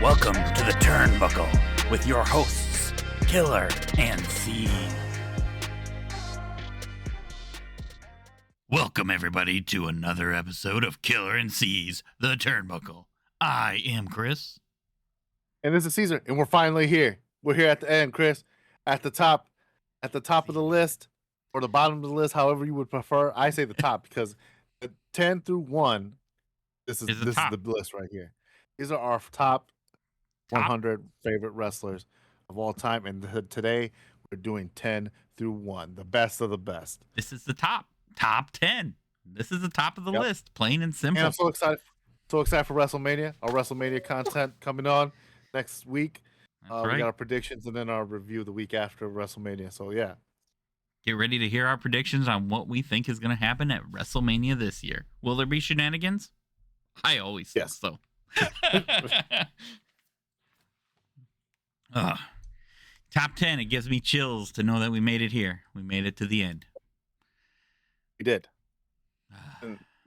Welcome to the Turnbuckle with your hosts, Killer and C. Welcome everybody to another episode of Killer and C's The Turnbuckle. I am Chris. And this is Caesar, and we're finally here. We're here at the end, Chris. At the top of the list, or the bottom of the list, however you would prefer. I say the top because the 10 through 1, this is the list right here. These are our top 100 favorite wrestlers of all time, and today we're doing 10 through 1, the best of the best. This is the top 10. This is the top of the list, plain and simple. And I'm so excited for WrestleMania. Our WrestleMania content coming on next week. That's right. We got our predictions and then our review the week after WrestleMania. So yeah, get ready to hear our predictions on what we think is going to happen at WrestleMania this year. Will there be shenanigans? I always think so. Top 10. It gives me chills to know that we made it here. We made it to the end. We did.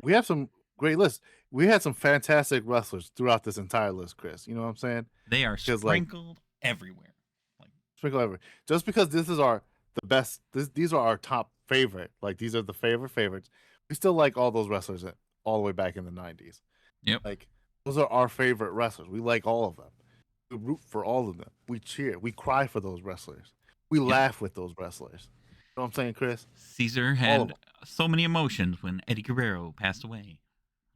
We have some great lists. We had some fantastic wrestlers throughout this entire list, Chris. You know what I'm saying? They are sprinkled everywhere. Sprinkled everywhere. Just because this is the best. These are our top favorite. Like, these are the favorites. We still like all those wrestlers all the way back in the 90s. Yep. Like, those are our favorite wrestlers. We like all of them. We root for all of them. We cheer. We cry for those wrestlers. We laugh with those wrestlers. You know what I'm saying, Chris? Caesar had so many emotions when Eddie Guerrero passed away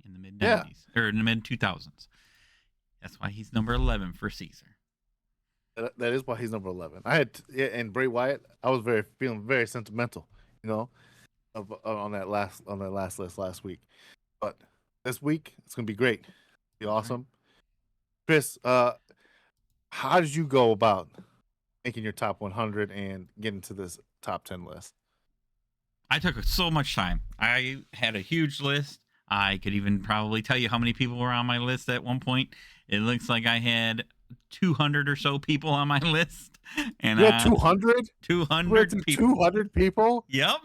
in the mid-90s or in the mid-2000s. That's why he's number 11 for Caesar. That is why he's number 11. And Bray Wyatt, I was feeling very sentimental, you know, on that last list last week. But this week it's gonna be great. Be awesome. Chris, how did you go about making your top 100 and getting to this top 10 list? I took so much time. I had a huge list. I could even probably tell you how many people were on my list at one point. It looks like I had 200 or so people on my list. And you had 200? 200 people. 200 people? Yep.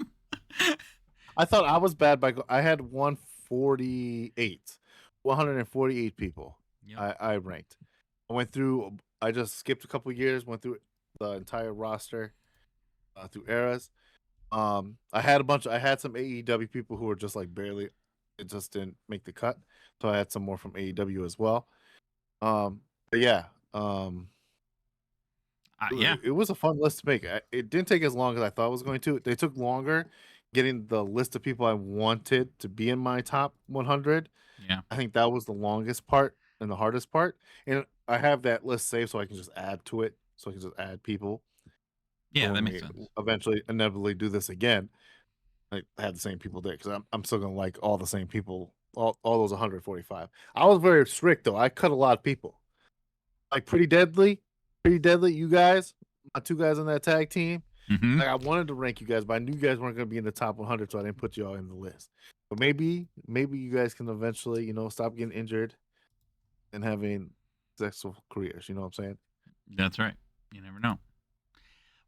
I thought I was bad I had 148 people. Yep. I ranked. I just skipped a couple of years, went through the entire roster through eras. I had some AEW people who were just like barely, it just didn't make the cut. So I had some more from AEW as well. But yeah. It was a fun list to make. It didn't take as long as I thought it was going to. They took longer getting the list of people I wanted to be in my top 100. Yeah. I think that was the longest part and the hardest part. And I have that list saved so I can just add to it. So I can just add people. Yeah, that makes sense. Eventually, inevitably do this again. I had the same people there because I'm still gonna like all the same people, all those 145. I was very strict though. I cut a lot of people. Like Pretty Deadly. You guys, my two guys on that tag team. Mm-hmm. Like I wanted to rank you guys, but I knew you guys weren't gonna be in the top 100, so I didn't put you all in the list. But maybe you guys can eventually, stop getting injured and having successful careers. You know what I'm saying? That's right. You never know.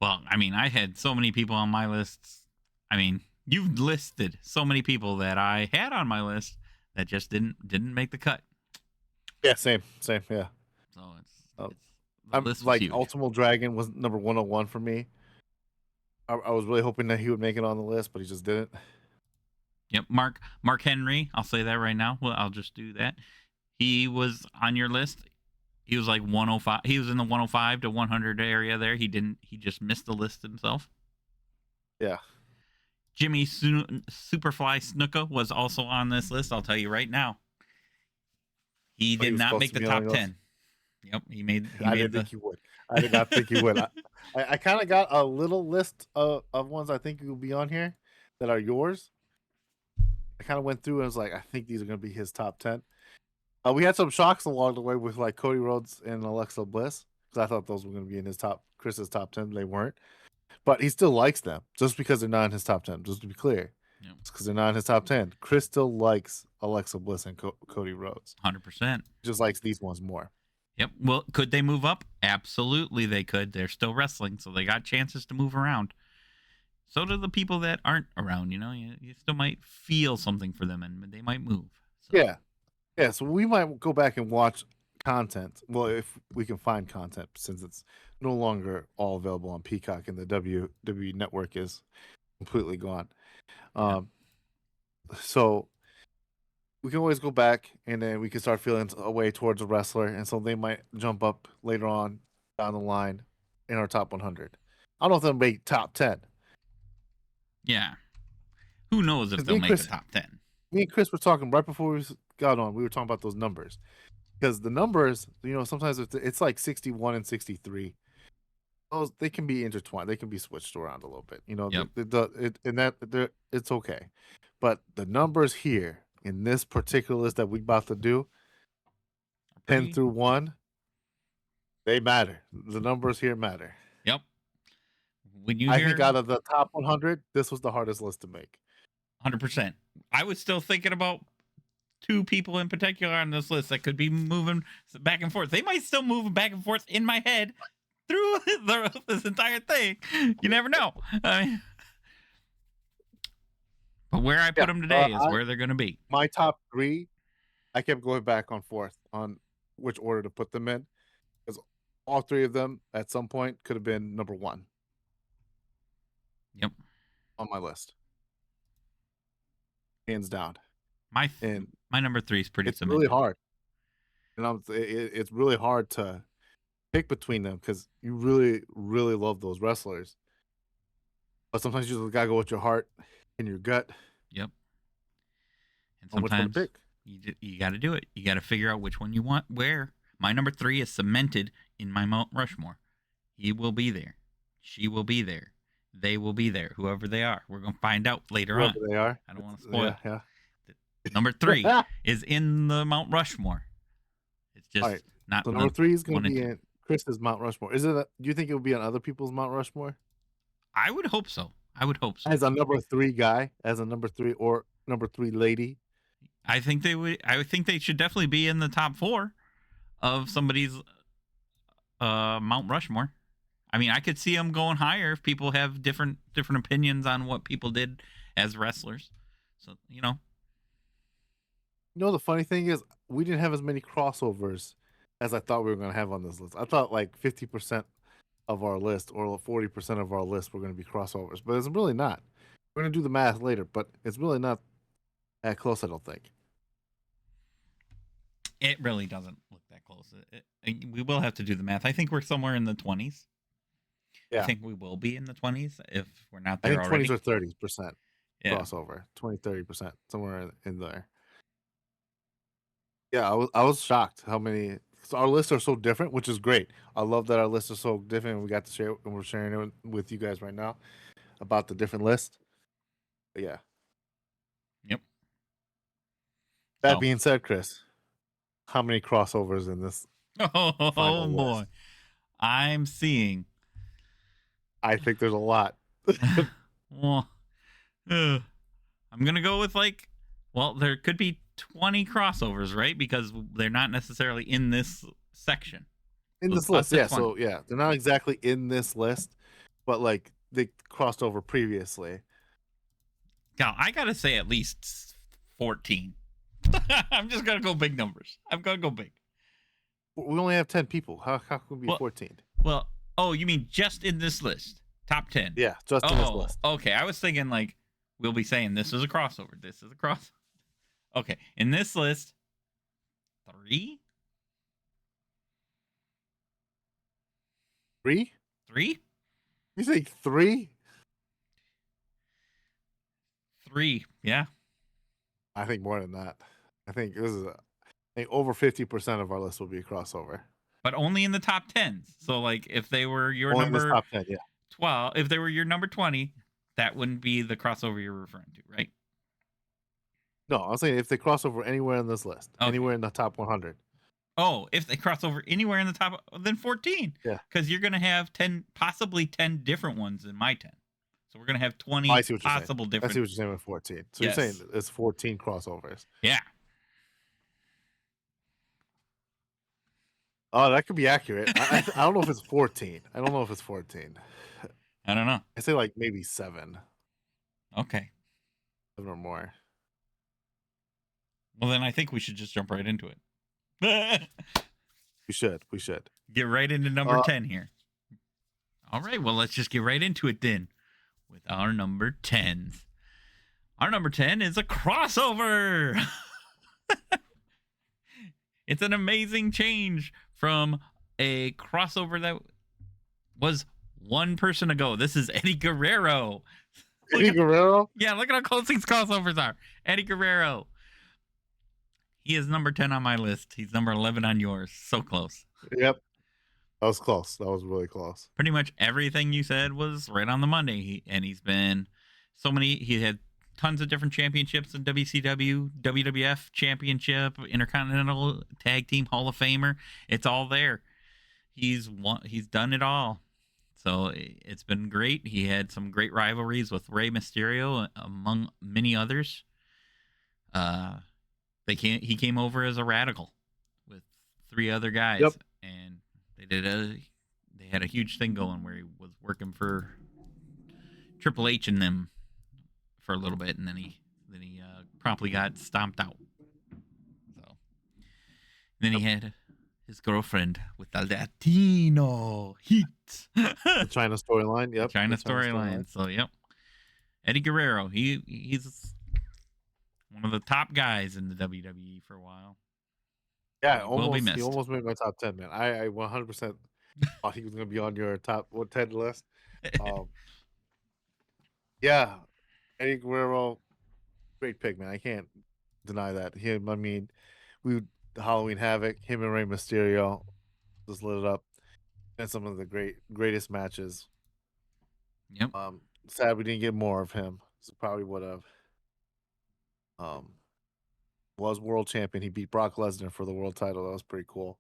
Well, I mean, I had so many people on my lists. I mean, you've listed so many people that I had on my list that just didn't make the cut. Yeah, same, yeah. So I'm like huge. Ultimate Dragon was number 101 for me. I was really hoping that he would make it on the list, but he just didn't. Yep, Mark Henry. I'll say that right now. Well, I'll just do that. He was on your list. He was like 105. He was in the 105 to 100 area there. He just missed the list himself. Yeah. Jimmy Superfly Snuka was also on this list. I'll tell you right now. He did not make the top 10. Yep, he made. I didn't think he would. I did not think he would. I kind of got a little list of ones I think will be on here that are yours. I kind of went through and was like, I think these are going to be his top 10. We had some shocks along the way with like Cody Rhodes and Alexa Bliss because I thought those were going to be in Chris's top 10. They weren't, but he still likes them just because they're not in his top 10. Just to be clear, because they're not in his top 10. Chris still likes Alexa Bliss and Cody Rhodes. 100%. Just likes these ones more. Yep. Well, could they move up? Absolutely, they could. They're still wrestling, so they got chances to move around. So do the people that aren't around. You still might feel something for them, and they might move. So. Yeah. So we might go back and watch content, well, if we can find content, since it's no longer all available on Peacock and the WWE network is completely gone. Yeah. So we can always go back and then we can start feeling a way towards a wrestler, and so they might jump up later on down the line in our top 100. I don't know if they'll make top 10. Yeah. Who knows if 'Cause they'll make the top 10? Me and Chris were talking right before we got on. We were talking about those numbers because the numbers, sometimes it's like 61 and 63. Those they can be intertwined. They can be switched around a little bit. Yep. It's okay. But the numbers here in this particular list that we're about to do, 10 through 1, they matter. The numbers here matter. Yep. When you I hear think out of the top 100, this was the hardest list to make. 100%. I was still thinking about 2 people in particular on this list that could be moving back and forth. They might still move back and forth in my head through this entire thing. You never know. But where I put them today is where they're going to be. My top 3, I kept going back and forth on which order to put them in, because all 3 of them at some point could have been number 1. Yep. On my list. Hands down. My number 3 is pretty cemented. Really hard. And it's really hard to pick between them because you really, really love those wrestlers. But sometimes you just gotta go with your heart and your gut. Yep. And sometimes you got to do it. You got to figure out which one you want where. My number 3 is cemented in my Mount Rushmore. He will be there. She will be there. They will be there. Whoever they are. We're going to find out later on. They are. I don't want to spoil. Yeah. Number 3 is in the Mount Rushmore. It's just not. So number 3 is going to be in Chris's Mount Rushmore. Do you think it will be on other people's Mount Rushmore? I would hope so. As a number 3 guy, as a number 3 or number 3 lady. I think they would. I would think they should definitely be in the top 4 of somebody's Mount Rushmore. I mean, I could see them going higher if people have different opinions on what people did as wrestlers. So, the funny thing is, we didn't have as many crossovers as I thought we were going to have on this list. I thought like 50% of our list or 40% of our list were going to be crossovers, but it's really not. We're going to do the math later, but it's really not that close, I don't think. It really doesn't look that close. We will have to do the math. I think we're somewhere in the 20s. Yeah. I think we will be in the 20s if we're not there already. I think 20s or 30% crossover. 20-30%, somewhere in there. Yeah, I was shocked how many. So our lists are so different, which is great. I love that our lists are so different, and we got to share, and we're sharing it with you guys right now about the different lists. But yeah. Yep. That being said, Chris, how many crossovers in this? Oh boy, list? I'm seeing. I think there's a lot. Well, I'm gonna go with there could be 20 crossovers, right? Because they're not necessarily in this section. In this list, yeah. 20. So yeah, they're not exactly in this list, but they crossed over previously. Now I gotta say at least 14. I'm just gonna go big numbers. I'm gonna go big. We only have 10 people. How can we be 14? Well, you mean just in this list? Top 10? Yeah, just in this list. Okay, I was thinking we'll be saying this is a crossover. This is a crossover. Okay, in this list, 3? 3? 3? You say 3? 3, yeah. I think more than that. I think over 50% of our list will be a crossover. But only in the top 10s. So if they were your only number in the top 10, yeah. 12, if they were your number 20, that wouldn't be the crossover you're referring to, right? No, I was saying if they cross over anywhere in this list, anywhere in the top 100. Oh, if they cross over anywhere in the top, then 14. Yeah. Because you're going to have possibly 10 different ones in my 10. So we're going to have 20 possible different. I see what you're saying with 14. So you're saying it's 14 crossovers. Yeah. Oh, that could be accurate. I don't know if it's 14. I don't know. I say maybe 7. Okay. 7 or more. Well, then I think we should just jump right into it. We should. We should. Get right into number Uh, 10 here. All right, well, let's just get right into it then with our number 10s. Our number 10 is a crossover. It's an amazing change from a crossover that was one person ago. This is Eddie Guerrero. Eddie Guerrero? Yeah, look at how close these crossovers are. Eddie Guerrero. He is number 10 on my list. He's number 11 on yours. So close. Yep. That was close. That was really close. Pretty much everything you said was right on the money. He's been so many. He had tons of different championships in WCW, WWF Championship, Intercontinental Tag Team Hall of Famer. It's all there. He's done it all. So it's been great. He had some great rivalries with Rey Mysterio, among many others. He came over as a Radical with 3 other guys, Yep. and they had a huge thing going where he was working for Triple H and them for a little bit, and then he promptly got stomped out. So then he had his girlfriend with the Latino heat. The China storyline. Yep. China storyline. So yep. Eddie Guerrero. He's one of the top guys in the WWE for a while. Yeah, He will be missed. He almost made my top 10, man. I 100% thought he was going to be on your top 10 list. Yeah, Eddie Guerrero, great pick, man. I can't deny that. The Halloween Havoc, him and Rey Mysterio just lit it up. And some of the greatest matches. Yep. Sad we didn't get more of him. So probably would have. Was world champion. He beat Brock Lesnar for the world title. That was pretty cool.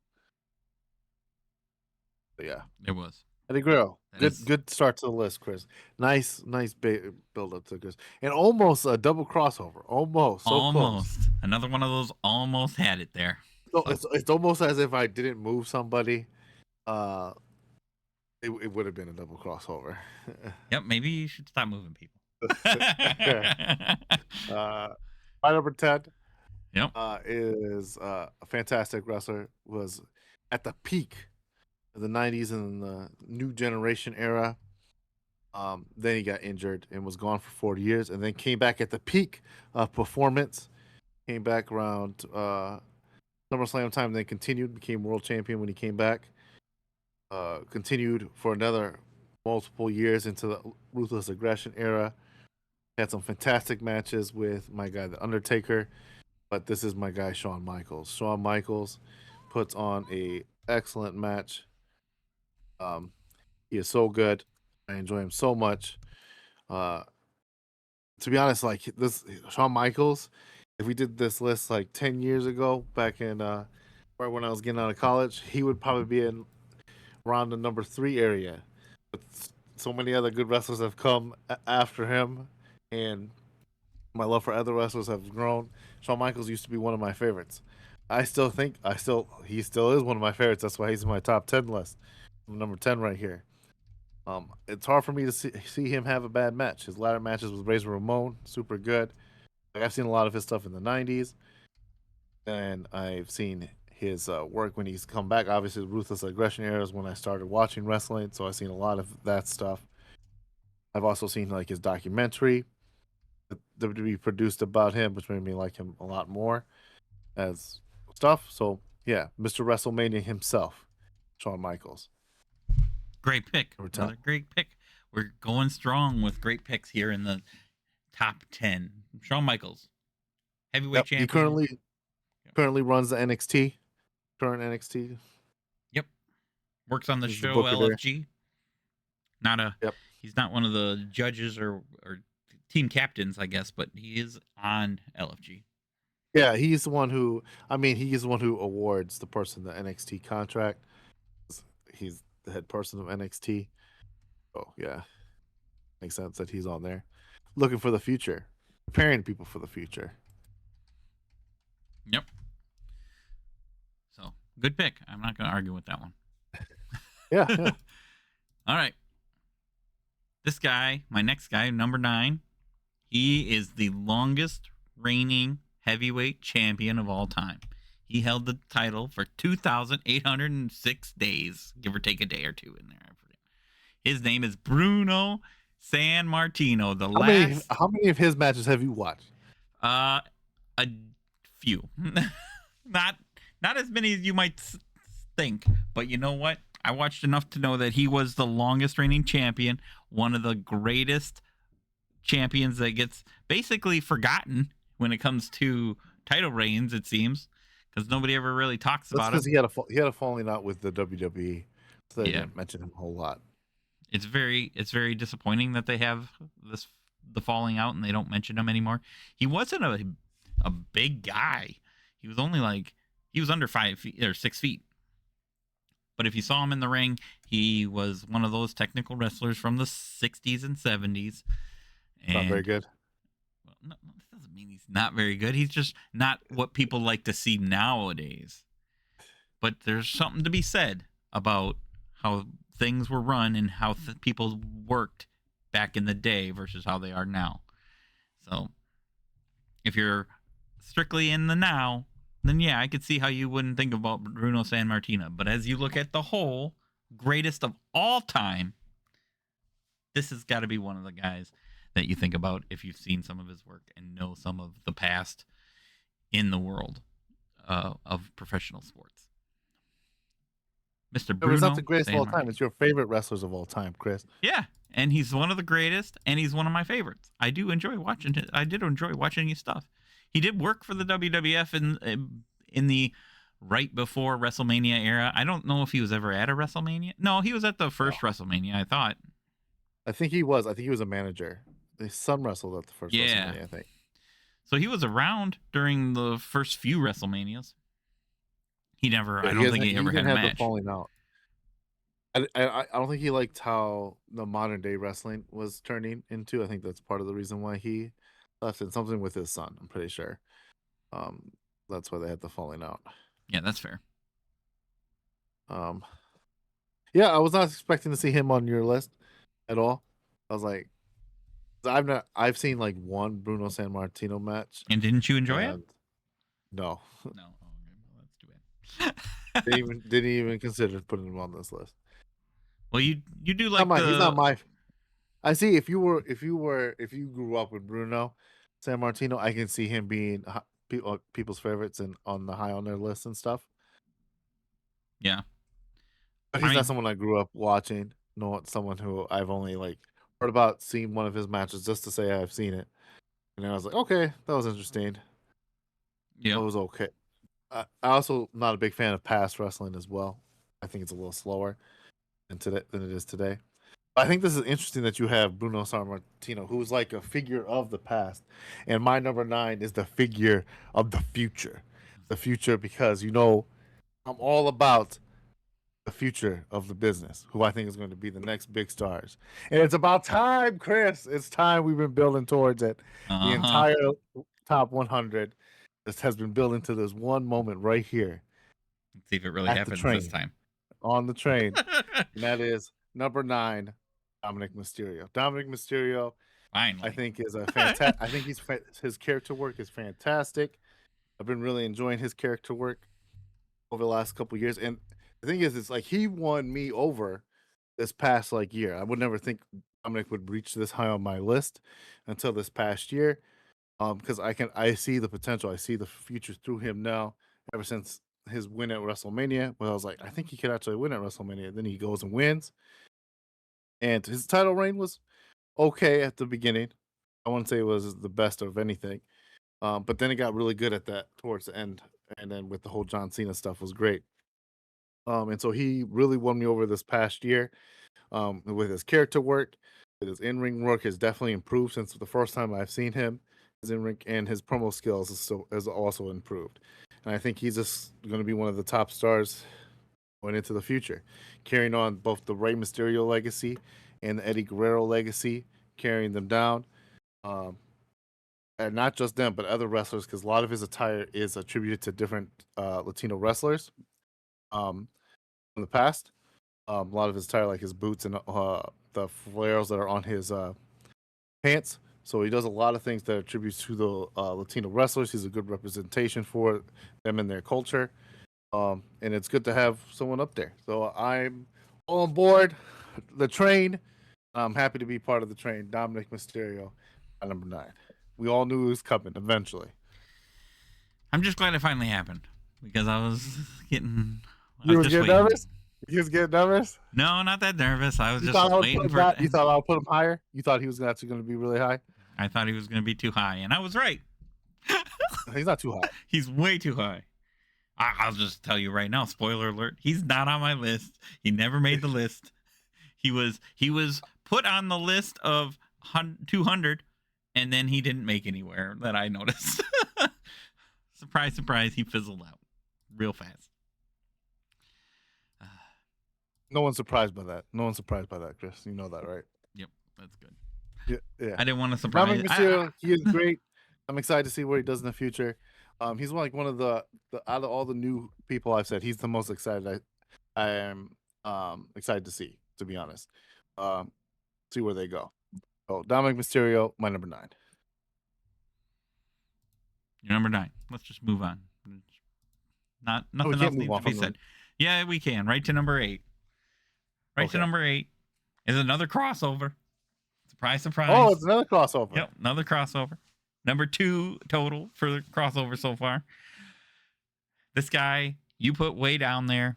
But yeah, It was. Eddie Guerrero. Good start to the list, Chris. Nice build up to Chris, and almost a double crossover. Almost Almost close. Another one of those almost had it there. So it's almost as if I didn't move somebody. It would have been a double crossover. Yep. Maybe you should stop moving people. My number 10. Yep. Is a fantastic wrestler. Was at the peak of the 90s and the new generation era. Then he got injured and was gone for 40 years, and then came back at the peak of performance. Came back around SummerSlam time, then continued, became world champion when he came back. Continued for another multiple years into the Ruthless Aggression era. Had some fantastic matches with my guy, The Undertaker. But this is my guy, Shawn Michaels. Shawn Michaels puts on a excellent match. He is so good. I enjoy him so much. To be honest, like this Shawn Michaels, if we did this list like 10 years ago, back in right when I was getting out of college, he would probably be in around the number 3 area. But so many other good wrestlers have come after him, and my love for other wrestlers have grown. Shawn Michaels used to be one of my favorites. He still is one of my favorites. That's why he's in my top 10 list. Number 10 right here. It's hard for me to see him have a bad match. His latter matches with Razor Ramon, super good. Like, I've seen a lot of his stuff in the 90s, and I've seen his work when he's come back. Obviously, the Ruthless Aggression era is when I started watching wrestling, so I've seen a lot of that stuff. I've also seen like his documentary that WWE produced about him, which made me like him a lot more as stuff. So yeah, Mr. WrestleMania himself, Shawn Michaels. Great pick. Another great pick. We're going strong with great picks here in the top 10. Shawn Michaels, heavyweight champion. He currently runs the current NXT. Yep. Works on the show LFG. He's not one of the judges or team captains, I guess, but he is on LFG. Yeah, he's the one who awards the person the NXT contract. He's the head person of NXT. Oh yeah, makes sense that he's on there, looking for the future, preparing people for the future. Yep. So good pick. I'm not going to argue with that one. Yeah. All right. This guy, my next guy, number 9, he is the longest reigning heavyweight champion of all time. He held the title for 2,806 days, give or take a day or two in there. I forget. His name is Bruno San Martino. The last How many of his matches have you watched? a few. not as many as you might think, but you know what? I watched enough to know that he was the longest reigning champion, one of the greatest champions that gets basically forgotten when it comes to title reigns, it seems, because nobody ever really talks That's about because him. he had a falling out with the WWE, so they Yeah, didn't mention him a whole lot. it's very disappointing that they have the falling out and they don't mention him anymore. He wasn't a big guy. He was only like he was under 5 feet or 6 feet. But if you saw him in the ring, he was one of those technical wrestlers from the 60s and 70s. And Not very good. Well, no, that doesn't mean he's not very good. He's just not what people like to see nowadays. But there's something to be said about how things were run and how people worked back in the day versus how they are now. So if you're strictly in the now, then yeah, I could see how you wouldn't think about Bruno San Martino. But as you look at the whole, greatest of all time, this has got to be one of the guys that you think about if you've seen some of his work and know some of the past in the world of professional sports. Mr. It's not Bruno the greatest of San all time. Martino. It's your favorite wrestlers of all time, Chris. Yeah, and he's one of the greatest, and he's one of my favorites. I do enjoy watching it. I did enjoy watching his stuff. He did work for the WWF in the right before WrestleMania era. I don't know if he was ever at a WrestleMania. No, he was at the first WrestleMania, I thought. I think he was. I think he was a manager. His son wrestled at the first WrestleMania, I think. So he was around during the first few WrestleManias. He never. Yeah, I don't think he ever had a match. The falling out. I don't think he liked how the modern day wrestling was turning into. I think that's part of the reason why he left. And something with his son, I'm pretty sure. That's why they had the falling out. Yeah, that's fair. Yeah, I was not expecting to see him on your list at all. I was like, I've seen like one Bruno San Martino match. And didn't you enjoy it? No. No. Oh, okay. Well, that's too bad. didn't even consider putting him on this list. Well, you do like he's not my. I see if you grew up with Bruno San Martino, I can see him being people's favorites and on the high on their list and stuff. Yeah, but he's not someone I grew up watching. No, someone who I've only like heard about, seen one of his matches just to say I've seen it, and I was like, okay, that was interesting. Yeah, it was okay. I also not a big fan of past wrestling as well. I think it's a little slower than it is today. I think this is interesting that you have Bruno San Martino, who's like a figure of the past, and my number 9 is the figure of the future. The future, because I'm all about the future of the business, who I think is going to be the next big stars. And it's about time, Chris. It's time. We've been building towards it. The entire top 100 has been building to this one moment right here. Let's see if it really happens this time. On the train. And that is number 9, Dominic Mysterio. Dominic Mysterio, finally, I think is a fantastic. I think his character work is fantastic. I've been really enjoying his character work over the last couple of years, and the thing is, it's like he won me over this past year. I would never think Dominic would reach this high on my list until this past year, because I see the potential. I see the future through him now. Ever since his win at WrestleMania, I was like, I think he could actually win at WrestleMania. Then he goes and wins. And his title reign was okay at the beginning. I wouldn't say it was the best of anything. But then it got really good at that towards the end. And then with the whole John Cena stuff was great. And so he really won me over this past year. With his character work, with his in-ring work has definitely improved since the first time I've seen him. His in-ring and his promo skills is also improved. And I think he's just going to be one of the top stars going into the future, carrying on both the Rey Mysterio legacy and the Eddie Guerrero legacy, carrying them down. And not just them, but other wrestlers, because a lot of his attire is attributed to different Latino wrestlers in the past. A lot of his attire, like his boots and the flares that are on his pants, So he does a lot of things that attributes to the Latino wrestlers. He's a good representation for them and their culture. And it's good to have someone up there. So I'm all on board the train. I'm happy to be part of the train. Dominic Mysterio at number 9. We all knew it was coming eventually. I'm just glad it finally happened because I was getting. You was getting nervous? You was getting nervous? No, not that nervous. I was You just waiting for it. You thought I would put him higher? You thought he was actually going to be really high? I thought he was going to be too high, and I was right. He's not too high. He's way too high. I'll just tell you right now, spoiler alert, he's not on my list. He never made the list. He was put on the list of 200, and then he didn't make anywhere that I noticed. Surprise, surprise, he fizzled out real fast. No one's surprised by that. No one's surprised by that, Chris. You know that, right? Yep, that's good. Yeah. I didn't want to surprise. Dominic Mysterio, he is great. I'm excited to see what he does in the future. He's like one of the out of all the new people I've said, he's the most excited I am excited to see, to be honest. See where they go. So Dominic Mysterio, my number 9. You're number 9. Let's just move on. Nothing else needs to be said. Yeah, we can. Right to number 8. Right to number 8 is another crossover. Surprise, surprise. Oh, it's another crossover. Yep, another crossover. Number 2 total for the crossover so far. This guy, you put way down there.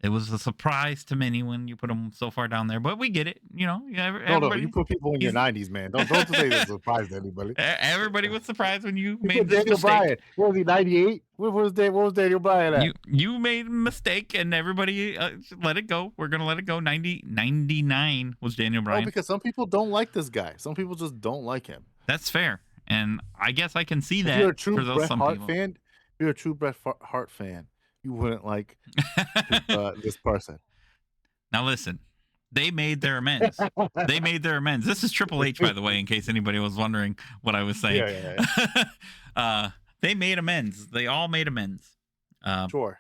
It was a surprise to many when you put him so far down there, but we get it. You know, no, you put people in your 90s, man. Don't say that's a surprise to anybody. Everybody was surprised when you made this Daniel mistake. Bryan. What was he, 98? What was Daniel Bryan at? You made a mistake, and everybody let it go. We're gonna let it go. 99 was Daniel Bryan. Oh, because some people don't like this guy. Some people just don't like him. That's fair, and I guess I can see that. If you're a true for those Bret some Hart people. fan, if you're a true Bret Hart fan, you wouldn't like this person. Now listen, they made their amends. This is Triple H, by the way, in case anybody was wondering what I was saying. Yeah. They made amends. They all made amends. Sure.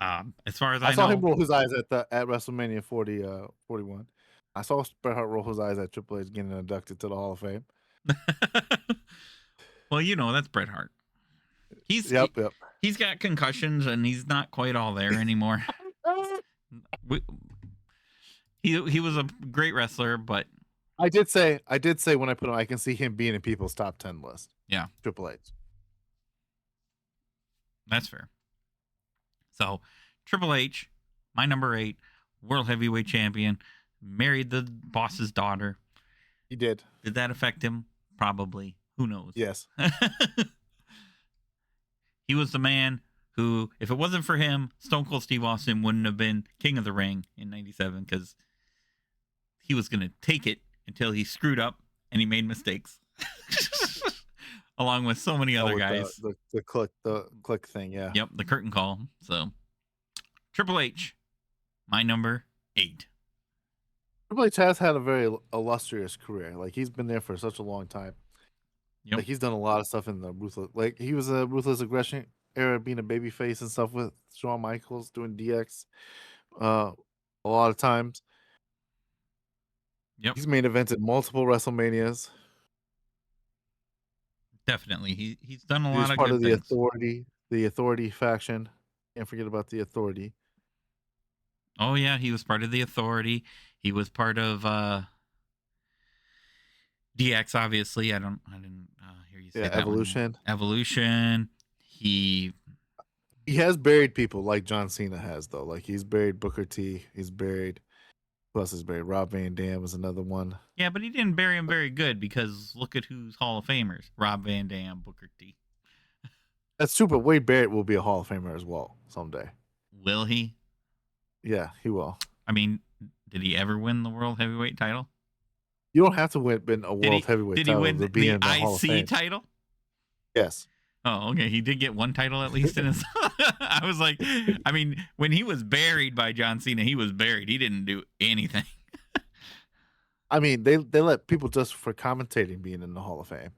As far as I know, saw him roll his eyes at WrestleMania 41. I saw Bret Hart roll his eyes at Triple H getting inducted to the Hall of Fame. Well, you know, that's Bret Hart. He's got concussions and he's not quite all there anymore. He was a great wrestler, but I did say when I put him, I can see him being in people's top 10 list. Yeah, Triple H. That's fair. So Triple H, my number 8, world heavyweight champion, married the boss's daughter. He did. Did that affect him? Probably. Who knows? Yes. He was the man who, if it wasn't for him, Stone Cold Steve Austin wouldn't have been King of the Ring in 97 because he was going to take it until he screwed up and he made mistakes. Along with so many other guys. The click thing, yeah. Yep, the curtain call. So, Triple H, my number 8. Triple H has had a very illustrious career. Like, he's been there for such a long time. Yep. Like, he's done a lot of stuff in the Ruthless. Like, he was a Ruthless Aggression era, being a babyface and stuff with Shawn Michaels, doing DX a lot of times. Yep. He's main events at multiple WrestleManias. Definitely. He's done a lot of part good of things. the Authority faction. Can't forget about the Authority. Oh, yeah. He was part of the Authority. He was part of DX, obviously. I didn't hear you say that. Evolution. Evolution. He has buried people like John Cena has, though. Like, he's buried Booker T. He's buried. Who else is buried? Rob Van Dam was another one. Yeah, but he didn't bury him very good because look at who's Hall of Famers. Rob Van Dam, Booker T. That's true, but Wade Barrett will be a Hall of Famer as well someday. Will he? Yeah, he will. I mean, did he ever win the World Heavyweight title? You don't have to win a World Heavyweight title. Did he win the IC title? Yes. Oh, okay. He did get one title at least in his. I was like, I mean, when he was buried by John Cena, he was buried. He didn't do anything. I mean, they let people just for commentating being in the Hall of Fame.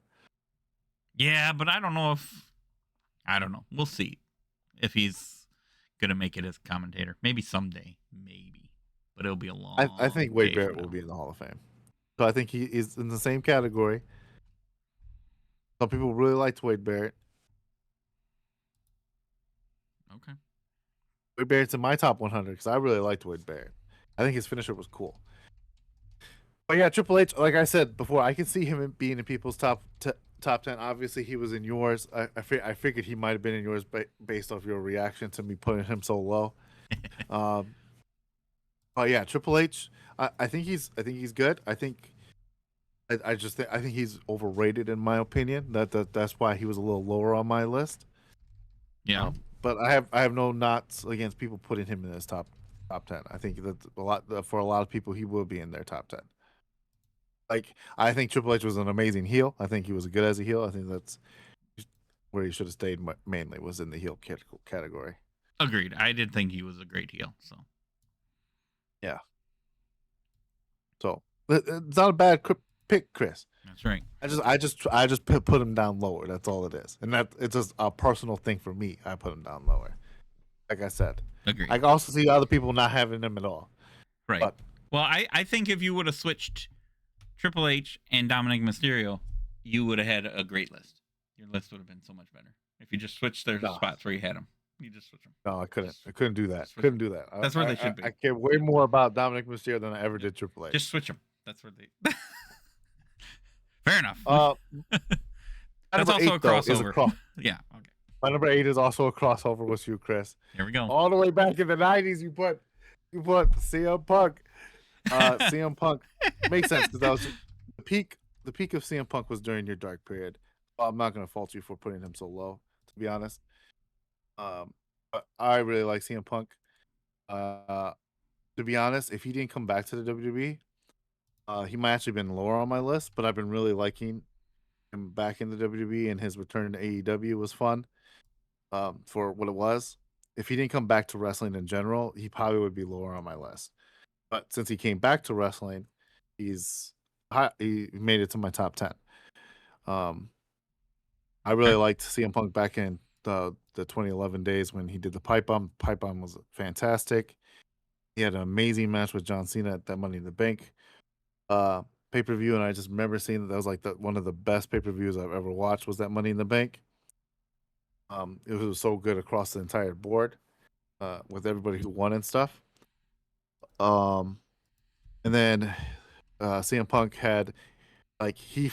Yeah, but I don't know. We'll see if he's gonna make it as a commentator. Maybe someday, maybe, but it'll be a long. I think Wade Barrett will be in the Hall of Fame. So I think he is in the same category. Some people really liked Wade Barrett. Okay. Wade Barrett's in my top 100 because I really liked Wade Barrett. I think his finisher was cool. But yeah, Triple H, like I said before, I can see him being in people's top 10. Obviously, he was in yours. I figured he might have been in yours based off your reaction to me putting him so low. But yeah, Triple H, I think he's good. I think he's overrated in my opinion. That's why he was a little lower on my list. Yeah. But I have no knots against people putting him in his top 10. I think that for a lot of people he will be in their top 10. Like I think Triple H was an amazing heel. I think he was good as a heel. I think that's where he should have stayed mainly was in the heel category. Agreed. I did think he was a great heel. So yeah. So it's not a bad pick, Chris. That's right. I just put him down lower. That's all it is, and that it's just a personal thing for me. I put him down lower. Like I said, agreed. I can also see other people not having him at all. Right. But, well, I think if you would have switched Triple H and Dominic Mysterio, you would have had a great list. Your list would have been so much better if you just switched their spots where you had them. You just switch them. No, I couldn't. I couldn't do that. Couldn't do that. That's where they should be. I care way more about Dominic Mysterio than I ever did Triple H. Just switch them. That's where they. Fair enough. That's also a crossover. Yeah. Okay. My number 8 is also a crossover with you, Chris. Here we go. All the way back in the 90s, you put CM Punk. CM Punk makes sense because that was the peak. The peak of CM Punk was during your dark period. I'm not going to fault you for putting him so low, to be honest. But I really like CM Punk. To be honest, if he didn't come back to the WWE, he might actually been lower on my list. But I've been really liking him back in the WWE, and his return to AEW was fun. For what it was, if he didn't come back to wrestling in general, he probably would be lower on my list. But since he came back to wrestling, he made it to my top 10. I really liked CM Punk back in the 2011 days when he did the pipe bomb. Pipe bomb was fantastic. He had an amazing match with John Cena at that Money in the Bank pay-per-view, and I just remember seeing that was like one of the best pay-per-views I've ever watched was that Money in the Bank. It was so good across the entire board with everybody who won and stuff. And then CM Punk had like he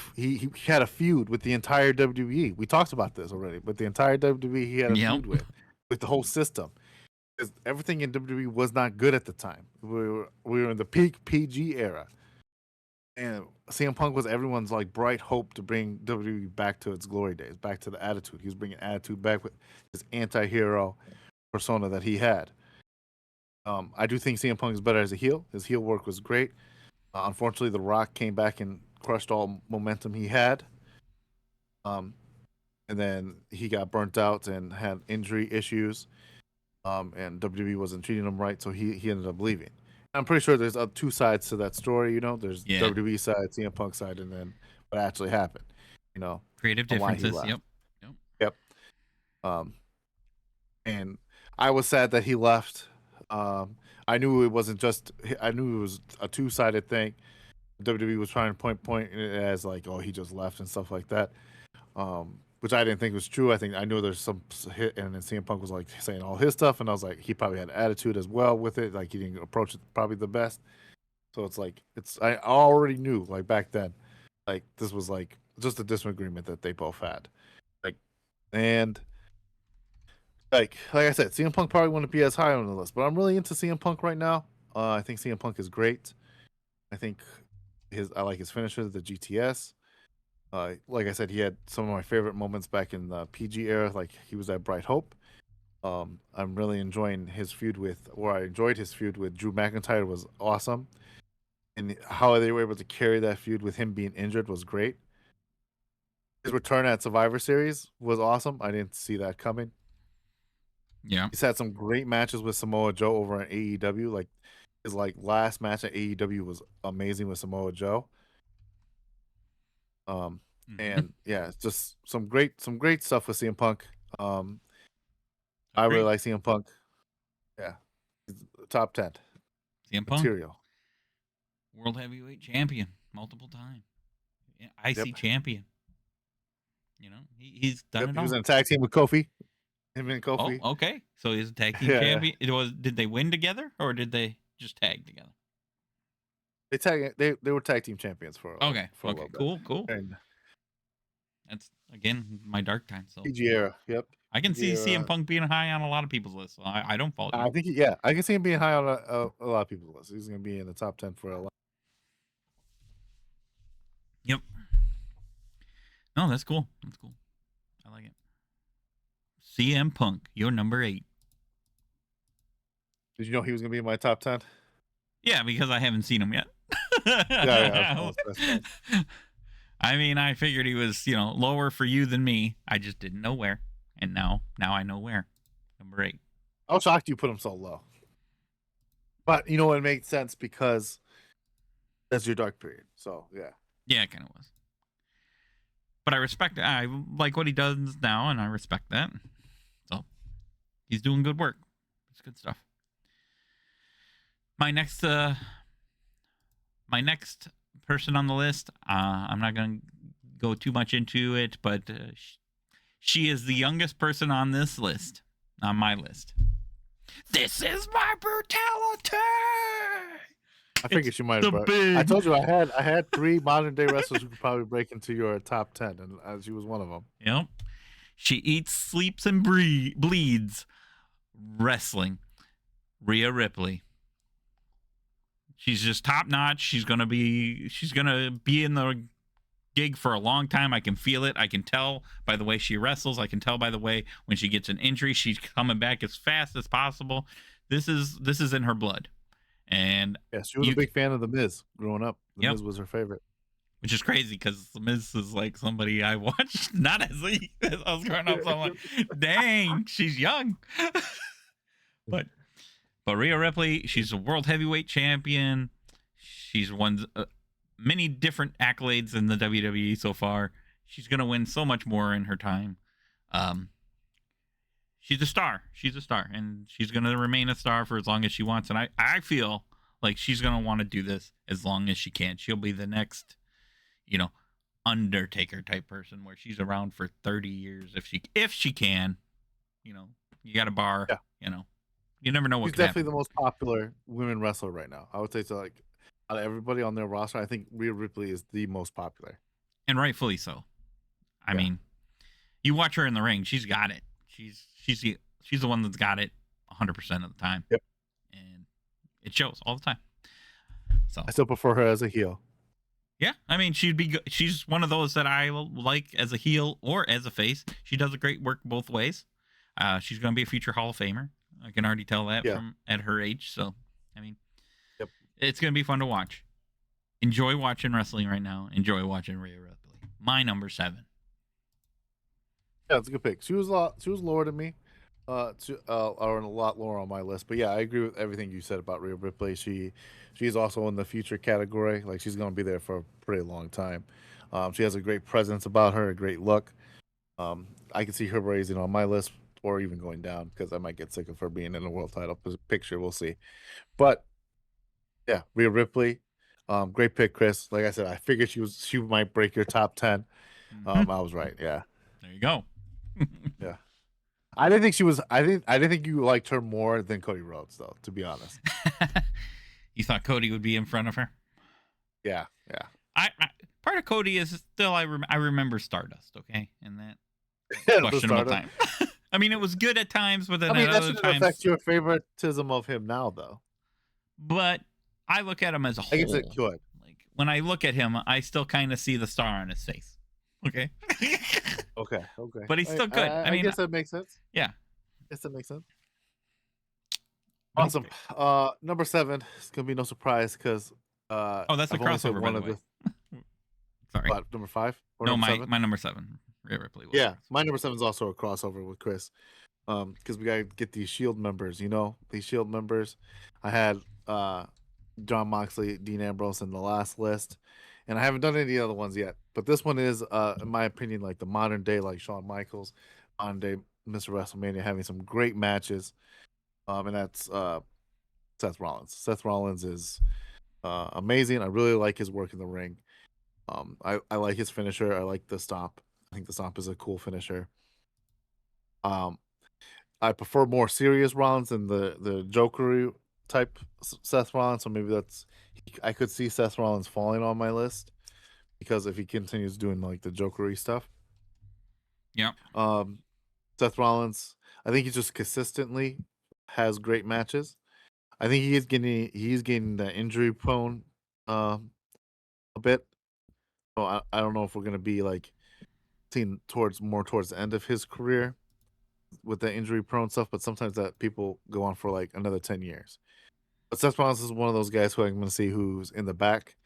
had a feud with the entire WWE. We talked about this already, but the entire WWE he had a feud with the whole system. Because everything in WWE was not good at the time. We were in the peak PG era. And CM Punk was everyone's like bright hope to bring WWE back to its glory days, back to the attitude. He was bringing attitude back with his anti-hero persona that he had. I do think CM Punk is better as a heel. His heel work was great. Unfortunately, The Rock came back and crushed all momentum he had. And then he got burnt out and had injury issues. And WWE wasn't treating him right, so he ended up leaving. I'm pretty sure there's two sides to that story. There's WWE side, CM Punk side, and then what actually happened. Creative differences. Yep. And I was sad that he left. I knew it wasn't just. I knew it was a two-sided thing. WWE was trying to point it as like, oh, he just left and stuff like that. Which I didn't think was true. I knew there's some hit, and then CM Punk was like saying all his stuff, and I was like, he probably had attitude as well with it. Like he didn't approach it probably the best. So it's like I already knew like back then, like this was like just a disagreement that they both had, like like I said, CM Punk probably wouldn't be as high on the list, but I'm really into CM Punk right now. I think CM Punk is great. I think I like his finisher, the GTS. Like I said, he had some of my favorite moments back in the PG era. Like he was at Bright Hope. I'm really enjoying his feud I enjoyed his feud with Drew McIntyre was awesome. And how they were able to carry that feud with him being injured was great. His return at Survivor Series was awesome. I didn't see that coming. Yeah. He's had some great matches with Samoa Joe over at AEW. Like his last match at AEW was amazing with Samoa Joe. And yeah, it's just some great stuff with CM Punk. I really like CM Punk. Yeah, he's top 10. CM Punk, material. World Heavyweight Champion. multiple time. IC Yep. champion. He's done it He was all. in a tag team with Kofi. Him and Oh, Kofi. okay. So he's a tag team Yeah. champion. Did they win together or did they just tag together? They were tag team champions for a Okay. little bit. Cool. And That's again my dark time. So PG era. Yep. I can see PG CM era. Punk being high on a lot of people's lists. So I don't fault you. I think I can see him being high on a lot of people's list. He's going to be in the top 10 for a lot. Yep. No, that's cool. That's cool. I like it. CM Punk, you're number 8. Did you know he was going to be in my top 10? Yeah, because I haven't seen him yet. Yeah. That's I mean, I figured he was, lower for you than me. I just didn't know where. And now I know where. Number 8. I was shocked you put him so low. But you know what, it makes sense because that's your dark period. So yeah. Yeah, it kind of was. But I like what he does now, and I respect that. So he's doing good work. It's good stuff. My next person on the list, I'm not going to go too much into it, but she is the youngest person on this list, on my list. This is my brutality. I figured she might have. I told you I had 3 modern day wrestlers who could probably break into your top 10, and she was one of them. Yep. She eats, sleeps, and bleeds wrestling. Rhea Ripley. She's just top notch. She's gonna be in the gig for a long time. I can feel it. I can tell by the way she wrestles. I can tell by the way when she gets an injury, she's coming back as fast as possible. This is in her blood. And yeah, she was a big fan of The Miz growing up. The Miz was her favorite. Which is crazy because The Miz is like somebody I watched not as I was growing up. So I'm like, dang, she's young. But Rhea Ripley, she's a world heavyweight champion. She's won many different accolades in the WWE so far. She's going to win so much more in her time. She's a star. She's a star. And she's going to remain a star for as long as she wants. And I feel like she's going to want to do this as long as she can. She'll be the next, Undertaker type person where she's around for 30 years if she can. You got a bar, You never know what She's definitely the most popular women wrestler right now. I would say so. Like out of everybody on their roster, I think Rhea Ripley is the most popular, and rightfully so. I mean, you watch her in the ring; she's got it. She's the one that's got it 100% of the time. Yep, and it shows all the time. So I still prefer her as a heel. Yeah, I mean, she's one of those that I like as a heel or as a face. She does a great work both ways. She's going to be a future Hall of Famer. I can already tell that from at her age. So, I mean, it's going to be fun to watch. Enjoy watching wrestling right now. Enjoy watching Rhea Ripley. My number 7. Yeah, it's a good pick. She was lower than me, or a lot lower on my list. But yeah, I agree with everything you said about Rhea Ripley. She's also in the future category. Like she's going to be there for a pretty long time. She has a great presence about her, a great look. I can see her raising on my list or even going down because I might get sick of her being in a world title picture. We'll see. But yeah, Rhea Ripley, great pick, Chris. Like I said, I figured she might break your top 10. I was right. Yeah. There you go. Yeah. I didn't think she was. I didn't think you liked her more than Cody Rhodes, though. To be honest. You thought Cody would be in front of her? Yeah. I part of Cody is still I remember Stardust. Okay, and that questionable time. I mean, it was good at times, but then that other shouldn't times affect your favoritism of him now, though. But I look at him as a whole. I guess it could. Like when I look at him, I still kind of see the star on his face. Okay. Okay. But he's still good. I mean, I guess that makes sense. Yeah. I guess that makes sense. Awesome. Number 7. It's gonna be no surprise because. That's a crossover. By the way. Sorry. What, number 5? Or no, number 7? my number 7. Rhea Ripley. Yeah, my number 7 is also a crossover with Chris. Because we gotta get these Shield members. These Shield members. I had John Moxley, Dean Ambrose in the last list, and I haven't done any other ones yet. But this one is, in my opinion, like the modern day, like Shawn Michaels, modern day Mr. WrestleMania, having some great matches. And that's Seth Rollins. Seth Rollins is amazing. I really like his work in the ring. I like his finisher. I like the stomp. I think the stomp is a cool finisher. Um, I prefer more serious Rollins than the jokery type Seth Rollins. So maybe I could see Seth Rollins falling on my list because if he continues doing like the jokery stuff. Yep. Um, Seth Rollins, I think he just consistently has great matches. I think he's getting the injury prone a bit. So I don't know if we're gonna be like seeing towards the end of his career with the injury prone stuff, but sometimes that people go on for like another 10 years. But Seth Rollins is one of those guys who I'm gonna see who's in the back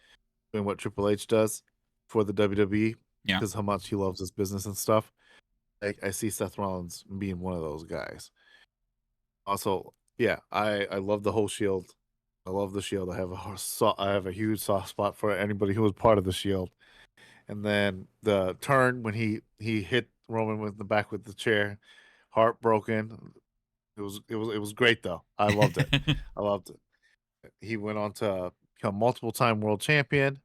doing what Triple H does for the WWE Yeah. because how much he loves his business and stuff. I see Seth Rollins being one of those guys. Also, yeah, I love the whole Shield. I love the Shield. I have a huge soft spot for anybody who was part of the Shield. And then the turn when he hit Roman with the back with the chair, heartbroken. It was great though. I loved it. I loved it. He went on to become multiple time world champion.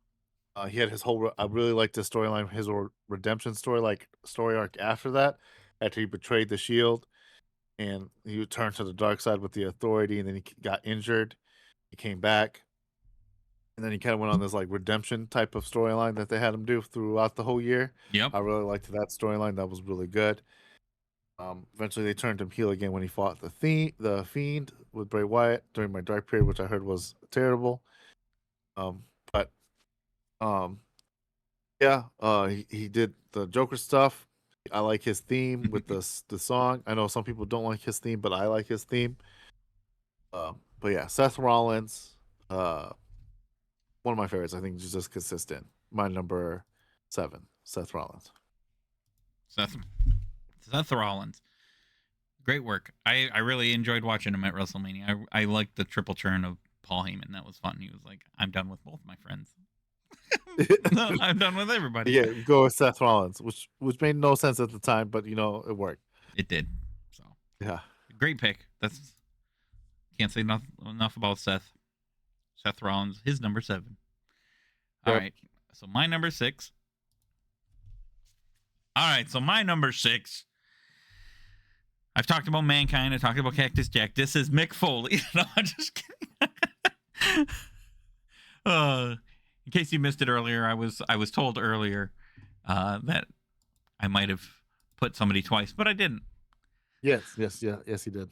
He had his whole. I really liked the storyline, his redemption story arc after that. After he betrayed the Shield, and he turned to the dark side with the Authority, and then he got injured. He came back, and then he kind of went on this like redemption type of storyline that they had him do throughout the whole year. Yep. I really liked that storyline. That was really good. Eventually, they turned him heel again when he fought the Fiend with Bray Wyatt during my dark period, which I heard was terrible. But yeah, he did the Joker stuff. I like his theme with the song. I know some people don't like his theme, but I like his theme. But yeah, Seth Rollins, one of my favorites. I think he's just consistent. My number 7, Seth Rollins. Seth Rollins. Great work. I really enjoyed watching him at WrestleMania. I liked the triple turn of Paul Heyman. That was fun. He was like, I'm done with both my friends. I'm done with everybody. Yeah, go with Seth Rollins, which made no sense at the time, but it worked. It did. So yeah, great pick. That's can't say enough about Seth. Seth Rollins, his number 7. All right. So my number 6. All right. So my number 6. I've talked about Mankind. I talked about Cactus Jack. This is Mick Foley. No, I'm just kidding. In case you missed it earlier, I was told earlier that I might have put somebody twice, but I didn't. Yes, you did.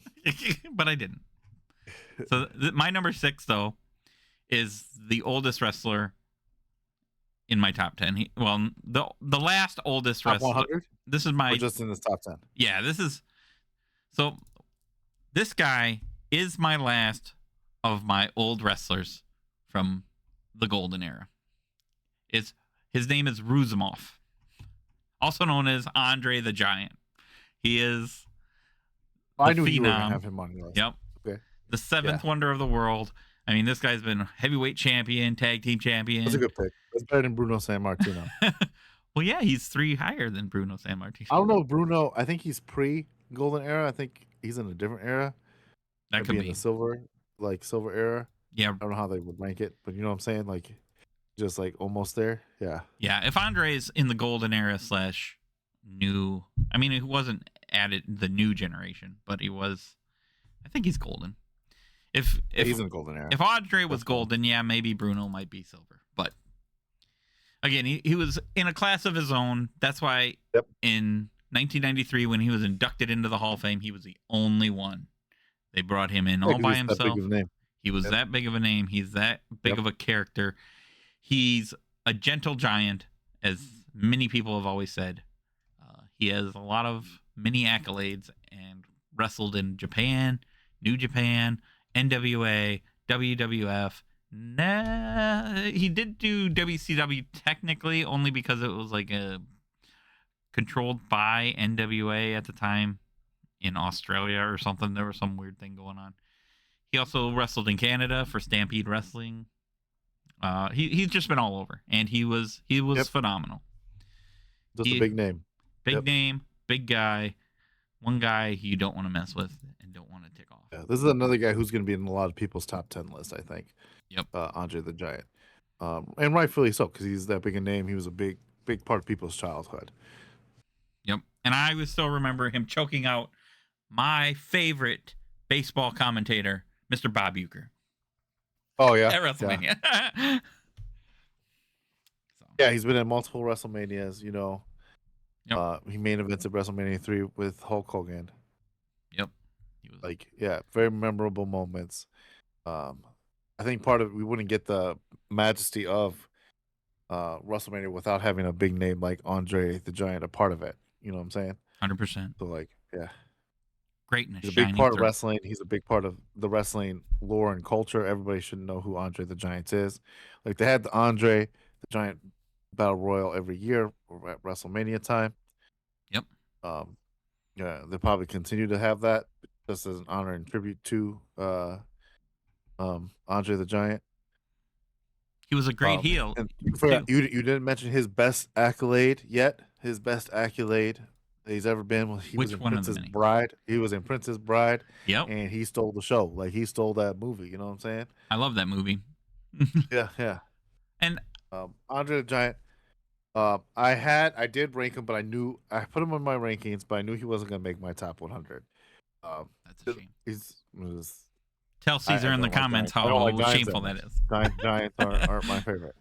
But I didn't. So my number 6 though is the oldest wrestler in my top 10. The last oldest top wrestler. 100? This is my. Or just in the top 10. Yeah, this is. So this guy is my last of my old wrestlers from the golden era. His name is Ruzumov, also known as Andre the Giant. He is. I knew you were gonna have him on your list. Yep. Okay. The 7th wonder of the world. I mean, this guy's been heavyweight champion, tag team champion. That's a good pick. That's better than Bruno Sammartino. Well, yeah, he's 3 higher than Bruno Sammartino. I don't know, Bruno. I think he's pre-golden era. I think he's in a different era. That could be in the silver era. Yeah. I don't know how they would rank it, but you know what I'm saying? Like, just like almost there. Yeah. Yeah. If Andre's in the golden era / new, I mean, he wasn't added the new generation, but he was. I think he's golden. If he's in the golden era. If Andre was golden, yeah, maybe Bruno might be silver. But again, he was in a class of his own. That's why in 1993, when he was inducted into the Hall of Fame, he was the only one. They brought him in all by himself. That big of a name. He was that big of a name. He's that big of a character. He's a gentle giant, as many people have always said. He has a lot of many accolades and wrestled in Japan, New Japan, NWA, WWF. He did do WCW technically only because it was like a controlled by NWA at the time in Australia or something. There was some weird thing going on. He also wrestled in Canada for Stampede Wrestling. He's just been all over, and he was phenomenal. Just a big name. Big name, big guy. One guy you don't want to mess with and don't want to tick off. Yeah, this is another guy who's going to be in a lot of people's top 10 list, I think. Yep. Andre the Giant. And rightfully so, because he's that big a name. He was a big part of people's childhood. Yep. And I would still remember him choking out my favorite baseball commentator, Mr. Bob Uecker. Oh, yeah. At WrestleMania. Yeah. Yeah, he's been in multiple WrestleManias, you know. Yep. He main events at WrestleMania 3 with Hulk Hogan. Yep. He was like, yeah, very memorable moments. I think part of we wouldn't get the majesty of WrestleMania without having a big name like Andre the Giant a part of it. You know what I'm saying? 100%. So like, yeah, Greatness. he's a big shining part of through. wrestling. He's a big part of the wrestling lore and culture. Everybody should know who Andre the Giant is. Like they had the Andre the Giant Battle Royal every year at WrestleMania time. Yep. Yeah, they probably continue to have that just as an honor and tribute to Andre the Giant. He was a great heel. And you didn't mention his best accolade yet. His best accolade that he's ever been. Well, he was in Princess Bride. He was in Princess Bride. Yep. And he stole the show. Like he stole that movie. You know what I'm saying? I love that movie. Yeah. And Andre the Giant. I did rank him, but I put him on my rankings, but I knew he wasn't gonna make my top 100. That's a shame. Tell Caesar in the comments how shameful that is. Giants aren't my favorite.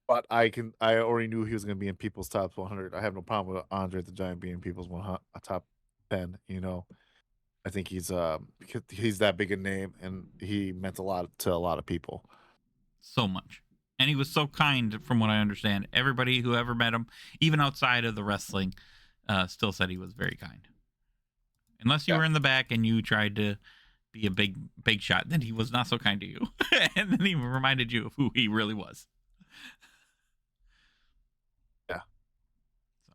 But I already knew he was going to be in people's top 100. I have no problem with Andre the Giant being in people's top 10. You know, I think he's that big a name, and he meant a lot to a lot of people. So much. And he was so kind, from what I understand. Everybody who ever met him, even outside of the wrestling, still said he was very kind. Unless you were in the back and you tried to be a big shot, then he was not so kind to you. And then he reminded you of who he really was. Yeah.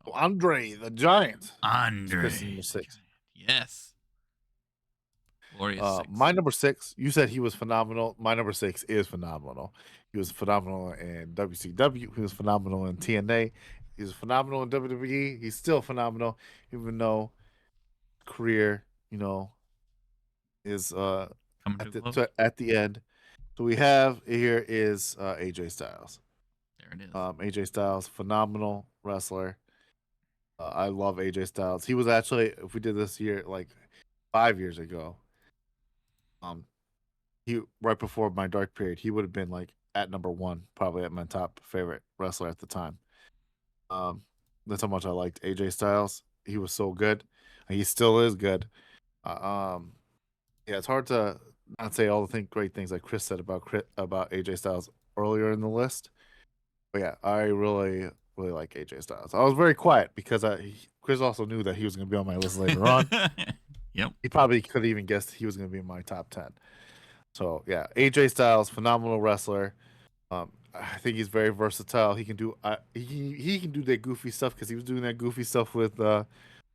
So Andre the Giant. Andre. Number 6. Yes. Glorious 6. My number 6, you said he was phenomenal. My number 6 is phenomenal. He was phenomenal in WCW. He was phenomenal in TNA. He was phenomenal in WWE. He's still phenomenal, even though career, you know, is at the end. So we have here is AJ Styles. There it is. AJ Styles, phenomenal wrestler. I love AJ Styles. He was actually, if we did this year, like 5 years ago, he right before my dark period, he would have been like at number 1, probably at my top favorite wrestler at the time. That's how much I liked AJ Styles. He was so good. He still is good. Yeah, it's hard to not say all the great things like Chris said about AJ Styles earlier in the list. But yeah, I really like AJ Styles. I was very quiet because Chris also knew that he was going to be on my list later on. Yep. He probably could have even guessed he was going to be in my top 10. So yeah, AJ Styles, phenomenal wrestler. I think he's very versatile. He can do he can do that goofy stuff because he was doing that goofy stuff with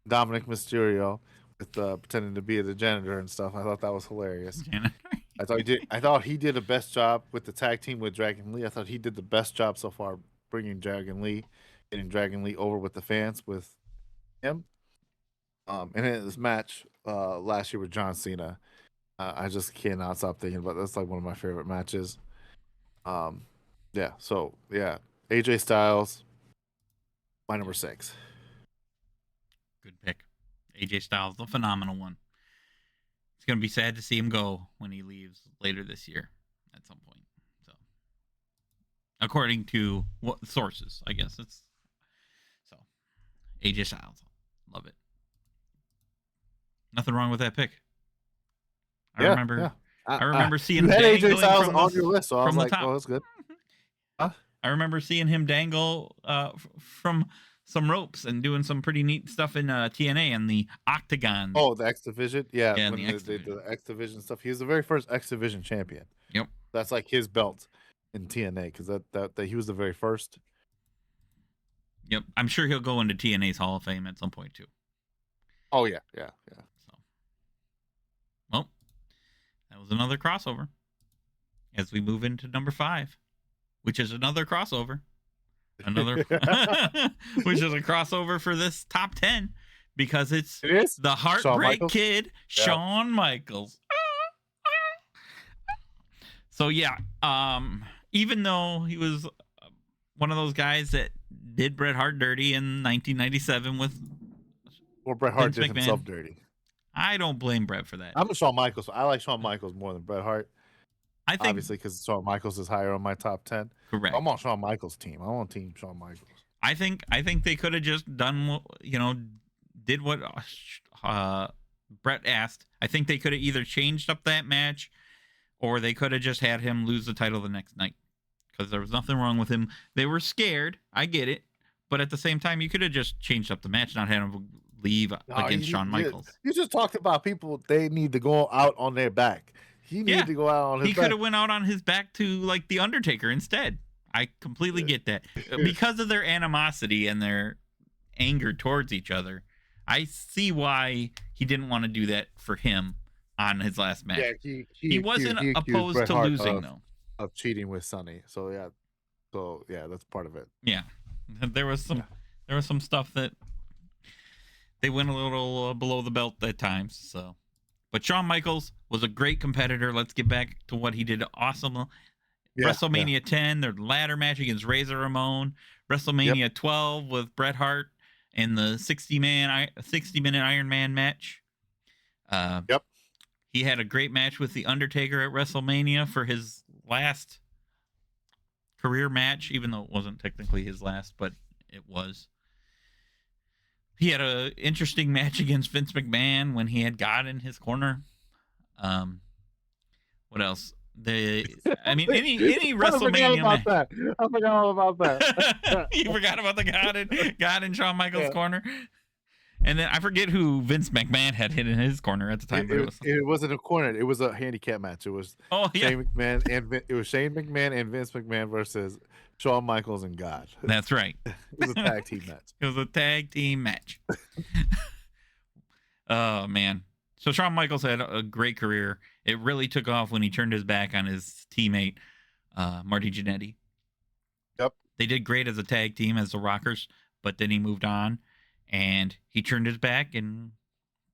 Dominic Mysterio with pretending to be the janitor and stuff. I thought that was hilarious. I thought he did the best job with the tag team with Dragon Lee. I thought he did the best job so far bringing Dragon Lee, getting Dragon Lee over with the fans with him. And in this match last year with John Cena, I just cannot stop thinking about that's like one of my favorite matches. Yeah, so yeah, AJ Styles, my number 6. Good pick. AJ Styles, the phenomenal one. It's going to be sad to see him go when he leaves later this year at some point. So, according to what sources, I guess it's so. AJ Styles, love it. Nothing wrong with that pick. I remember seeing him AJ Styles on your list, so I was like, top. "Oh, that's good." Huh? I remember seeing him dangle from some ropes and doing some pretty neat stuff in TNA and the Octagon. Oh, the X Division, yeah. Yeah, when the X Division stuff. He was the very first X Division champion. Yep, that's like his belt in TNA because that he was the very first. Yep, I'm sure he'll go into TNA's Hall of Fame at some point too. Oh yeah. So, well, that was another crossover. As we move into number 5, which is another crossover. Which is a crossover for this top 10 because it's It is the Shawn Heartbreak Michaels. Kid, Yeah. Shawn Michaels. So yeah, even though he was one of those guys that did Bret Hart dirty in 1997 with Well, Bret Hart Vince did himself McMahon, dirty. I don't blame Bret for that. I'm a Shawn Michaels. I like Shawn Michaels more than Bret Hart, I think obviously, because Shawn Michaels is higher on my top 10. correct. I'm on Shawn Michaels' team. I'm on Team Shawn Michaels. I think they could have just done did what Bret asked. I think they could have either changed up that match, or they could have just had him lose the title the next night, because there was nothing wrong with him. They were scared. I get it, but at the same time, you could have just changed up the match, not had him leave against Shawn Michaels. You just talked about people. They need to go out on their back. He needed to go out on his He back. could have went out on his back to like the Undertaker instead. I completely get that. Because of their animosity and their anger towards each other, I see why he didn't want to do that for him on his last match. Yeah, he wasn't accused opposed Bret to Hart losing though. of cheating with Sonny. So yeah, that's part of it. Yeah, there was some stuff that they went a little below the belt at times. So, but Shawn Michaels was a great competitor. Let's get back to what he did. Awesome. WrestleMania 10, their ladder match against Razor Ramon. WrestleMania 12 with Bret Hart in the 60-minute Iron Man match. He had a great match with The Undertaker at WrestleMania for his last career match, even though it wasn't technically his last, but it was. He had an interesting match against Vince McMahon when he had God in his corner. What else? Any WrestleMania match. I forgot all about that. You forgot about the God in Shawn Michaels' corner. And then I forget who Vince McMahon had hit in his corner at the time. It wasn't a corner. It was a handicap match. It was Shane McMahon and Vince McMahon versus Shawn Michaels and God. That's right. It was a tag team match. It was a tag team match. Oh man. So Shawn Michaels had a great career. It really took off when he turned his back on his teammate, Marty Jannetty. Yep. They did great as a tag team as the Rockers, but then he moved on, and he turned his back and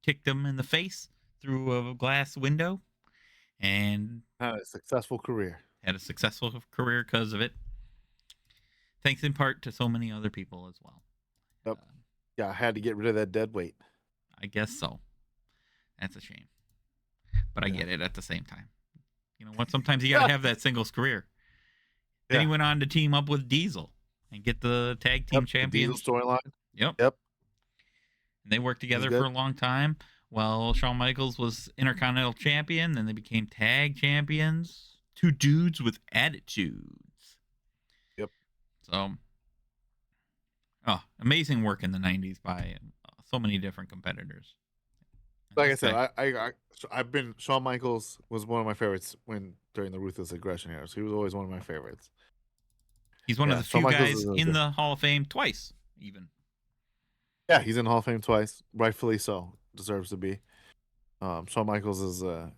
kicked him in the face through a glass window, and had a successful career. Had a successful career because of it. Thanks in part to so many other people as well. Yep. Yeah, I had to get rid of that dead weight. I guess so. That's a shame. But I get it at the same time. You know what? Sometimes you got to have that singles career. Then he went on to team up with Diesel and get the tag team champions. Diesel storyline. Yep. And they worked together for a long time. Well, Shawn Michaels was Intercontinental Champion. Then they became tag champions. Two dudes with attitudes. Yep. So, amazing work in the 90s by so many different competitors. Like I said, I've been Shawn Michaels was one of my favorites during the Ruthless Aggression era. So he was always one of my favorites. He's one of the few guys in the Hall of Fame twice, even. Yeah, he's in the Hall of Fame twice, rightfully so. Deserves to be. Shawn Michaels is I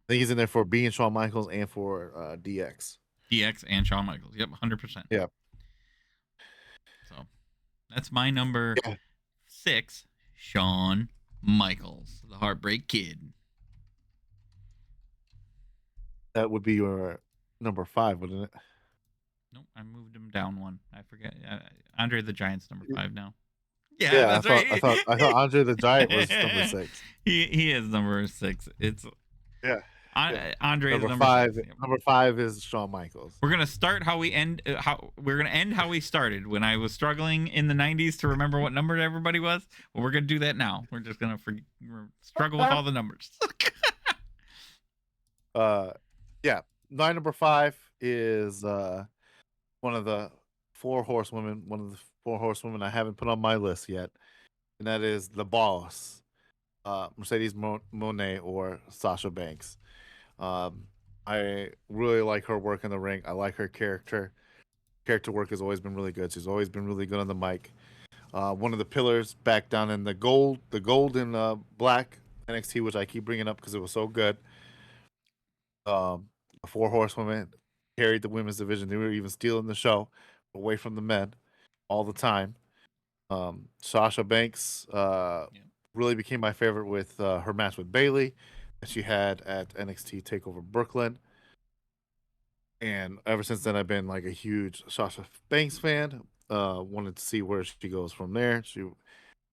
think he's in there for being Shawn Michaels and for DX. DX and Shawn Michaels. Yep, 100%. Yep. So that's my number 6, Shawn Michaels, the Heartbreak Kid. That would be your number 5, wouldn't it? Nope, I moved him down one. I forget. Andre the Giant's number 5 now. Yeah, that's right. I thought Andre the Giant was number 6. He is number 6. It's Andre number is 5. 6. Number 5 is Shawn Michaels. We're gonna start how we end. We're gonna end how we started when I was struggling in the 90s to remember what number everybody was. Well, we're gonna do that now. We're just gonna struggle with all the numbers. My number 5 is one of the 4 horsewomen. One of the 4 horsewomen I haven't put on my list yet, and that is the Boss, Mercedes Moné or Sasha Banks. I really like her work in the ring. I like her character. Character work has always been really good. She's always been really good on the mic. One of the pillars back down in the gold and black NXT, which I keep bringing up because it was so good. The 4 horsewomen carried the women's division. They were even stealing the show away from the men all the time. Sasha Banks really became my favorite with her match with Bailey that she had at NXT Takeover Brooklyn. And ever since then, I've been like a huge Sasha Banks fan. Wanted to see where she goes from there. She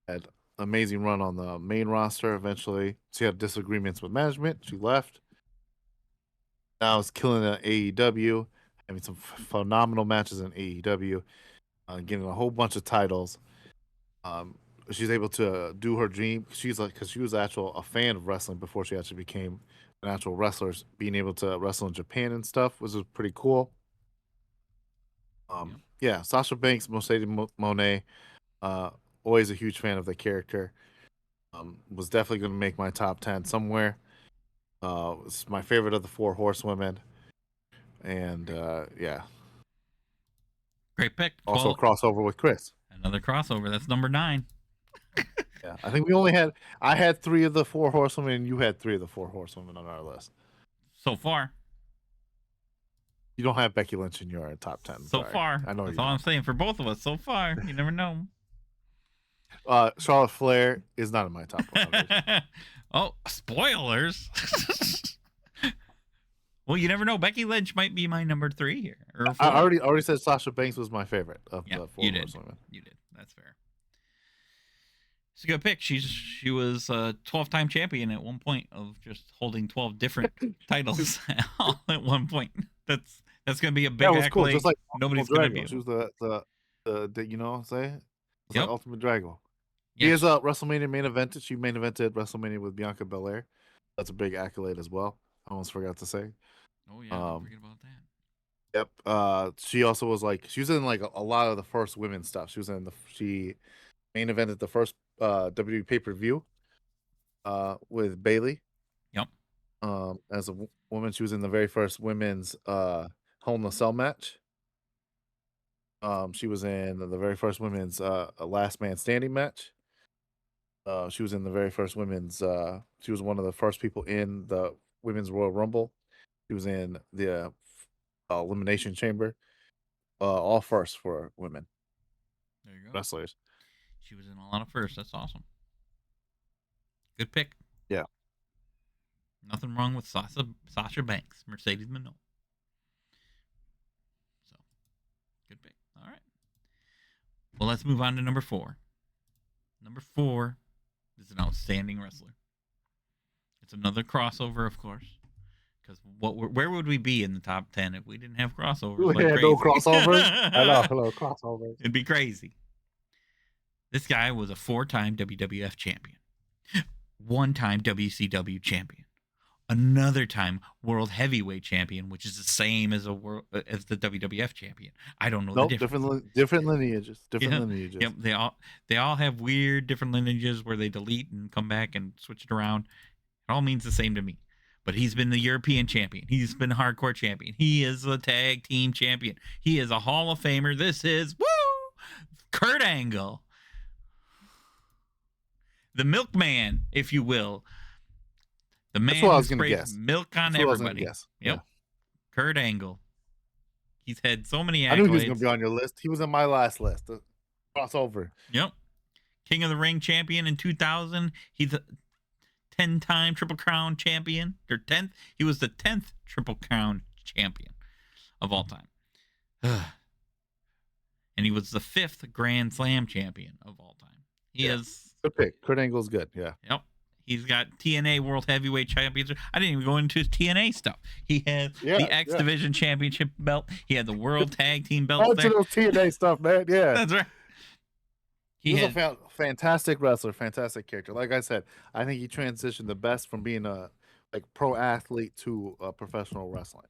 had amazing run on the main roster. Eventually, she had disagreements with management. She left. Now is killing it at AEW, having some phenomenal matches in AEW, getting a whole bunch of titles. She's able to do her dream. She's like, because she was a fan of wrestling before she actually became an actual wrestler. Being able to wrestle in Japan and stuff was pretty cool. Yeah, Sasha Banks, Mercedes Monet, always a huge fan of the character. Was definitely going to make my top 10 somewhere. It's my favorite of the 4 horsewomen. And yeah. Great pick. Also crossover with Chris. Another crossover. That's number 9. Yeah, I think I had 3 of the 4 horsewomen, and you had 3 of the 4 horsewomen on our list. So far. You don't have Becky Lynch in your top 10. So far. I know that's all I'm saying for both of us. So far. You never know. Charlotte Flair is not in my top 100. Oh, spoilers. Well, you never know. Becky Lynch might be my number 3 here. Or 4. I already said Sasha Banks was my favorite of the 4 horsewomen. You did. That's fair. It's a good pick. She was a 12-time champion at one point of just holding 12 different titles all at one point. That's going to be a big accolade. Cool. Just like nobody's going to be. She was the you know what I'm saying? It's yep. like Ultimate Drago. Yes. He is a WrestleMania main evented. She main evented WrestleMania with Bianca Belair. That's a big accolade as well. I almost forgot to say. Oh yeah, don't forget about that. Yep. She also was like she was in like a lot of the first women's stuff. She main evented the first WWE pay-per-view with Bailey. Yep. As a woman, she was in the very first women's Hell in a Cell match. She was in the very first women's Last Man Standing match. She was in the very first women's. She was one of the first people in the Women's Royal Rumble. She was in the Elimination Chamber. All first for women. There you go. Wrestlers. She was in a lot of firsts. That's awesome. Good pick. Yeah. Nothing wrong with Sasha Banks, Mercedes Monet. So, good pick. All right. Well, let's move on to number 4. Number 4 is an outstanding wrestler. It's another crossover, of course. Because where would we be in the top 10 if we didn't have crossovers? We had no crossovers. Hello, crossovers. It'd be crazy. This guy was a 4-time WWF champion, 1-time WCW champion, another time World Heavyweight champion, which is the same as the WWF champion. I don't know the difference. Different lineages. Lineages. Yep. They all have weird different lineages where they delete and come back and switch it around. It all means the same to me. But he's been the European champion. He's been hardcore champion. He is a tag team champion. He is a Hall of Famer. This is Kurt Angle. The milkman, if you will. The man who sprays milk on everybody. Yep. Yeah. Kurt Angle. He's had so many accolades. I knew he was going to be on your list. He was on my last list. Crossover. Yep. King of the Ring champion in 2000. He's a 10-time Triple Crown champion. Or 10th. He was the 10th Triple Crown champion of all time. And he was the 5th Grand Slam champion of all time. He is... Good pick. Kurt Angle's good. Yeah. Yep. He's got TNA World Heavyweight Championship. I didn't even go into his TNA stuff. He had the X Division Championship belt. He had the World Tag Team belt. All to those TNA stuff, man. Yeah. That's right. He's a fantastic wrestler, fantastic character. Like I said, I think he transitioned the best from being a pro athlete to professional wrestling.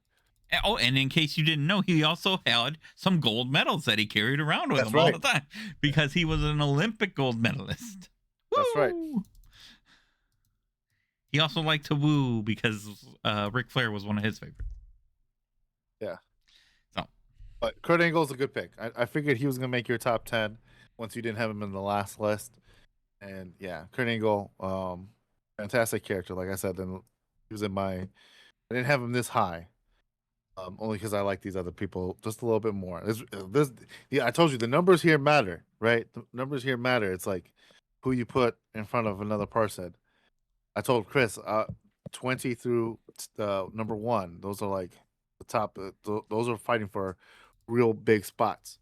Oh, and in case you didn't know, he also had some gold medals that he carried around with him all the time because he was an Olympic gold medalist. That's right. He also liked to woo because Ric Flair was one of his favorites. Yeah. So, but Kurt Angle's a good pick. I figured he was going to make your top 10 once you didn't have him in the last list. And yeah, Kurt Angle, fantastic character. Like I said, then he was in my. I didn't have him this high, Only because I like these other people just a little bit more. Yeah, I told you the numbers here matter, right? The numbers here matter. It's like who you put in front of another person. I told Chris, 20 through number 1. Those are like the top. Those are fighting for real big spots.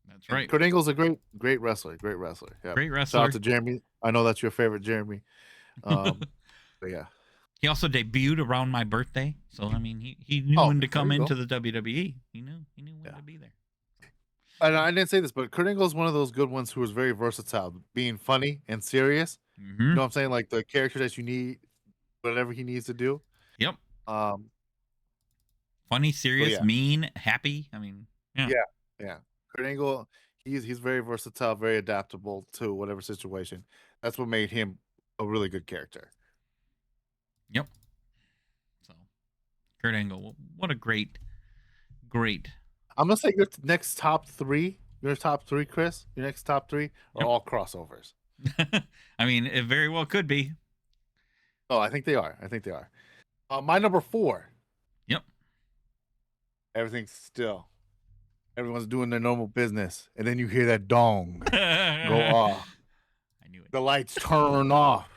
That's And right. Kurt Angle's a great wrestler. Great wrestler. Yeah. Great Shout wrestler. out to Jeremy. I know that's your favorite, Jeremy. But yeah. He also debuted around my birthday, so I mean, he knew Oh, when to there come you into go. the WWE. He knew when Yeah. to be there. And I didn't say this, but Kurt Angle is one of those good ones who is very versatile, being funny and serious. Mm-hmm. You know what I'm saying? Like the character that you need, whatever he needs to do. Yep. Um, Funny, serious, yeah. mean, happy. I mean, yeah. Yeah. Kurt Angle, he's very versatile, very adaptable to whatever situation. That's what made him a really good character. Yep. So, Kurt Angle, what a great. I'm gonna say your next top 3, Chris. Your next top 3 are Yep. all crossovers. I mean, it very well could be. Oh, I think they are. My number 4. Yep. Everything's still. Everyone's doing their normal business, and then you hear that dong go off. I knew it. The lights turn off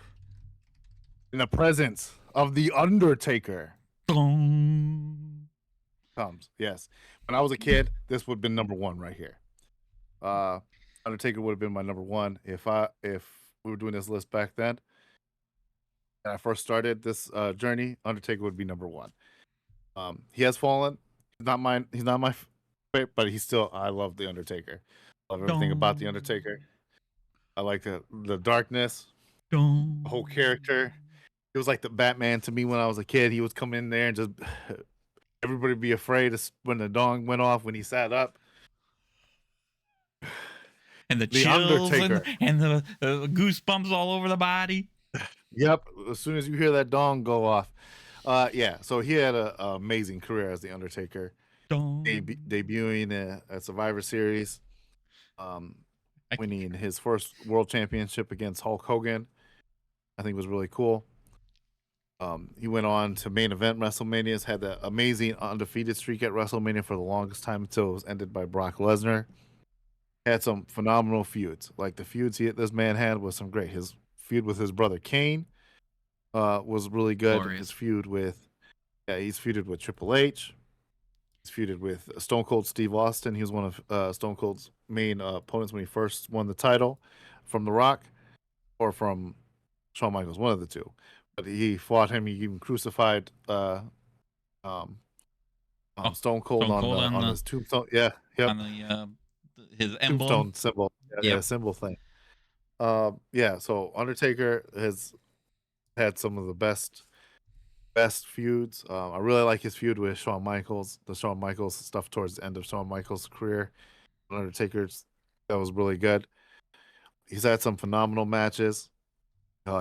in the presence of the Undertaker. Dong. Comes, yes. When I was a kid, this would have been number 1 right here. Undertaker would have been my number 1 if we were doing this list back then. And I first started this journey. Undertaker would be number 1. He has fallen. He's not my favorite, but he's still. I love the Undertaker. Love everything about the Undertaker. I like the darkness, the whole character. He was like the Batman to me when I was a kid. He would come in there and just everybody be afraid when the dong went off when he sat up. And the chills Undertaker. and the goosebumps all over the body. Yep. As soon as you hear that dong go off. Yeah. So he had an amazing career as the Undertaker. Debuting at Survivor Series. Winning his first world championship against Hulk Hogan. I think was really cool. He went on to main event WrestleManias, had the amazing undefeated streak at WrestleMania for the longest time until it was ended by Brock Lesnar. Had some phenomenal feuds. Like the feuds this man had was some great. His feud with his brother Kane was really good. Glorious. His feud he's feuded with Triple H. He's feuded with Stone Cold Steve Austin. He was one of Stone Cold's main opponents when he first won the title from The Rock or from Shawn Michaels, one of the two. But he fought him. He even crucified Stone Cold on his tombstone. Yeah, yep. On his emblem. Tombstone symbol. Yeah, symbol thing. Yeah, so Undertaker has had some of the best feuds. I really like his feud with Shawn Michaels, the Shawn Michaels stuff towards the end of Shawn Michaels' career. Undertaker's, that was really good. He's had some phenomenal matches.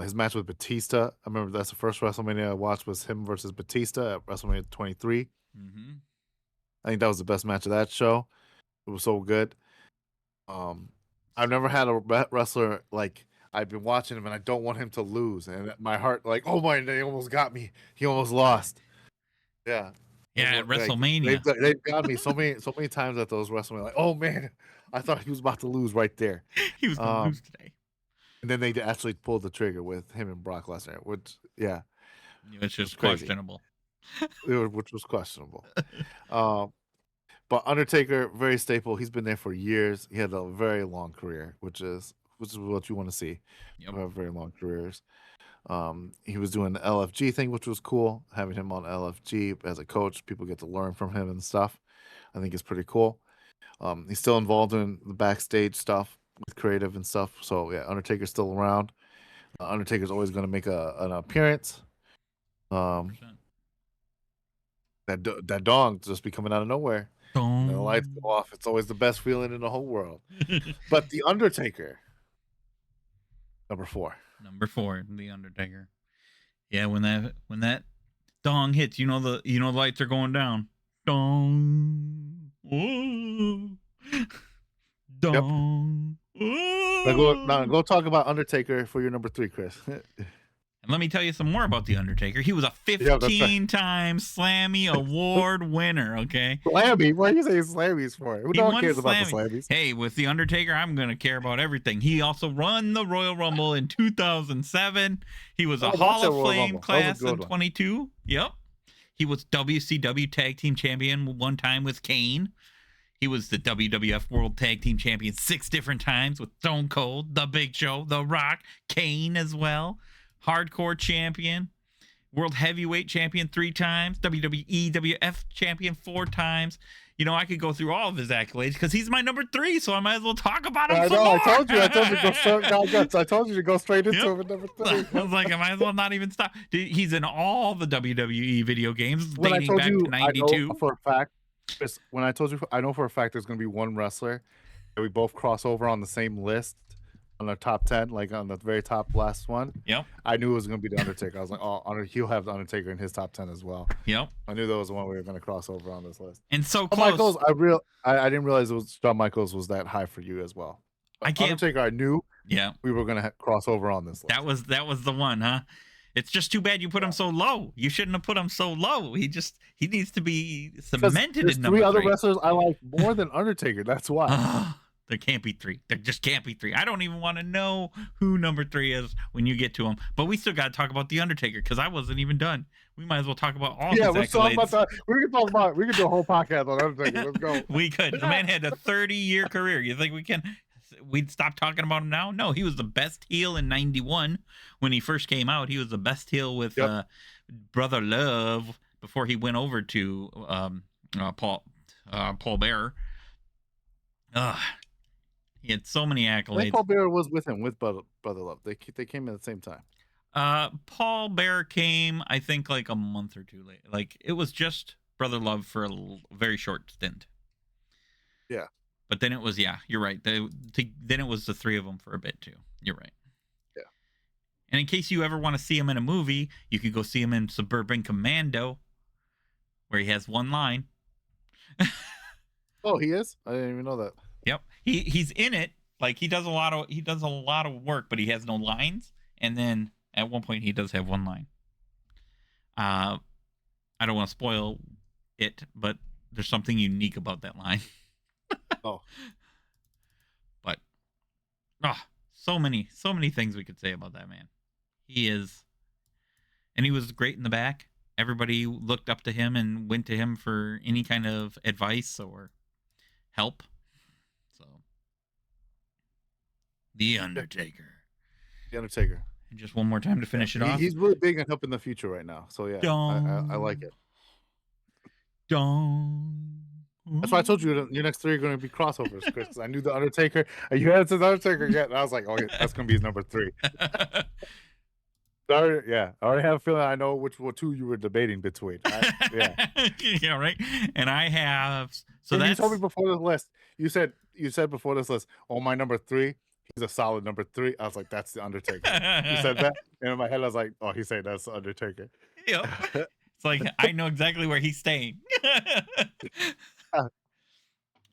His match with Batista, I remember that's the first WrestleMania I watched was him versus Batista at WrestleMania 23. Mm-hmm. I think that was the best match of that show. It was so good. I've never had a wrestler like I've been watching him and I don't want him to lose, and my heart like, oh my, they almost got me. He almost lost. Yeah. Yeah, at WrestleMania. They've got me so many times at those WrestleMania. Like, oh man, I thought he was about to lose right there. He was going to lose today. And then they actually pulled the trigger with him and Brock Lesnar, which it's just questionable. Which was questionable. But Undertaker, very staple. He's been there for years. He had a very long career, which is what you want to see. Yep. Have very long careers. He was doing the LFG thing, which was cool. Having him on LFG as a coach, people get to learn from him and stuff. I think it's pretty cool. He's still involved in the backstage stuff with creative and stuff. So yeah, Undertaker's still around. Undertaker's always going to make an appearance. That dong just be coming out of nowhere. And the lights go off. It's always the best feeling in the whole world. But the Undertaker, number 4. Number 4, the Undertaker. Yeah, when that dong hits, the lights are going down. Dong. Ooh. Dong. Yep. Now go talk about Undertaker for your number 3, Chris. And And let me tell you some more about The Undertaker. He was a Yeah, that's right. 15-time Slammy Award winner, okay? Slammy? What are you saying Slammies for? Who He no one won cares about the Slammy. Slammies? Hey, with The Undertaker, I'm going to care about everything. He also won the Royal Rumble in 2007. He was a Oh, that's Hall a of Royal Fame Rumble. That was a class in good one. 22. Yep. He was WCW Tag Team Champion one time with Kane. He was the WWF World Tag Team Champion 6 different times with Stone Cold, The Big Show, The Rock, Kane as well. Hardcore Champion. World Heavyweight Champion 3 times. WWE WF Champion 4 times. You know, I could go through all of his accolades because he's my number 3, so I might as well talk about him I some know. more. I told you to go straight. I told you to go straight into him at number 3. I was like, I might as well not even stop. He's in all the WWE video games When I dating told back you, to I know 92. for a fact. Chris, when I told you, I know for a fact there's going to be one wrestler that we both cross over on the same list on our top 10, like on the very top last one. Yep. I knew it was going to be the Undertaker. I was like, oh, he'll have the Undertaker in his top 10 as well. Yep. I knew that was the one we were going to cross over on this list. And so Shawn close. Michaels, I didn't realize Shawn Michaels was that high for you as well. But I can't. Undertaker, I knew. Yeah. We were going to cross over on this list. That was the one, huh? It's just too bad you put him so low. You shouldn't have put him so low. He needs to be cemented there's in number 3 other 3. wrestlers I like more than Undertaker. That's why. There can't be 3. There just can't be 3. I don't even want to know who number 3 is when you get to him. But we still got to talk about The Undertaker because I wasn't even done. We might as well talk about all his accolades. We're talking about that. We can do a whole podcast on Undertaker. Let's go. We could. The man had a 30-year career. You think we'd stop talking about him now? No, he was the best heel in 91 when he first came out. He was the best heel with Brother Love before he went over to Paul Bearer. He had so many accolades. Paul Bearer was with him with Brother Love. They came at the same time. Paul Bearer came, I think, like a month or two late. Like it was just Brother Love for a very short stint. Yeah. But then it was, you're right. Then it was the 3 of them for a bit too. You're right. Yeah. And in case you ever want to see him in a movie, you could go see him in Suburban Commando, where he has one line. Oh, he is? I didn't even know that. Yep. He's in it. Like he does a lot of work, but he has no lines. And then at one point he does have one line. I don't want to spoil it, but there's something unique about that line. Oh. But so many things we could say about that man. He was great in the back. Everybody looked up to him and went to him for any kind of advice or help. So The Undertaker. The Undertaker. And just one more time to finish it off. He's really big on helping the future right now. So yeah, I like it. That's why I told you your next 3 are going to be crossovers, Chris. Because I knew the Undertaker. You hadn't said the Undertaker yet, and I was like, "Oh, that's going to be his number 3." I already have a feeling I know which 2 you were debating between. Yeah, right. And I have. So and that's. You told me before this list. You said before this list, "Oh, my number 3, he's a solid number 3." I was like, "That's the Undertaker." You said that, and in my head, I was like, "Oh, he's saying that's the Undertaker." Yep. It's like I know exactly where he's staying.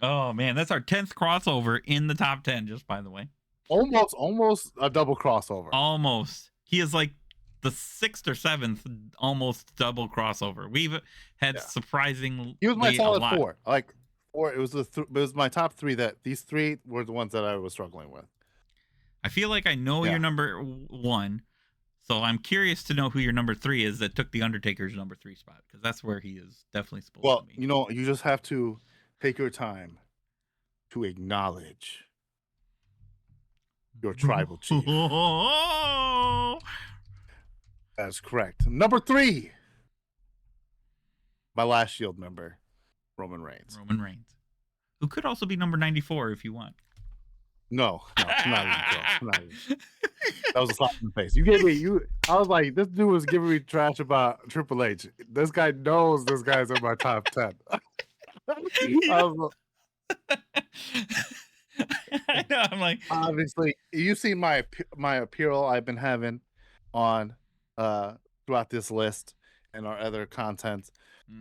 Oh man, that's our 10th crossover in the top 10. Just by the way, almost a double crossover. Almost. He is like the 6th or 7th almost double crossover. We've had surprising. He was my solid 4. Like 4. It was my top 3. That these 3 were the ones that I was struggling with. I feel like I know your number 1. So I'm curious to know who your number 3 is that took the Undertaker's number 3 spot, because that's where he is definitely supposed to be. Well, you just have to take your time to acknowledge your tribal chief. That's correct. Number 3, my last Shield member, Roman Reigns. Who could also be number 94 if you want. No, not even close. That was a slap in the face. You gave me I was like, this dude was giving me trash about Triple H. This guy knows this guy's in my top 10. I know. I'm like, obviously, you see my appeal I've been having on throughout this list and our other content.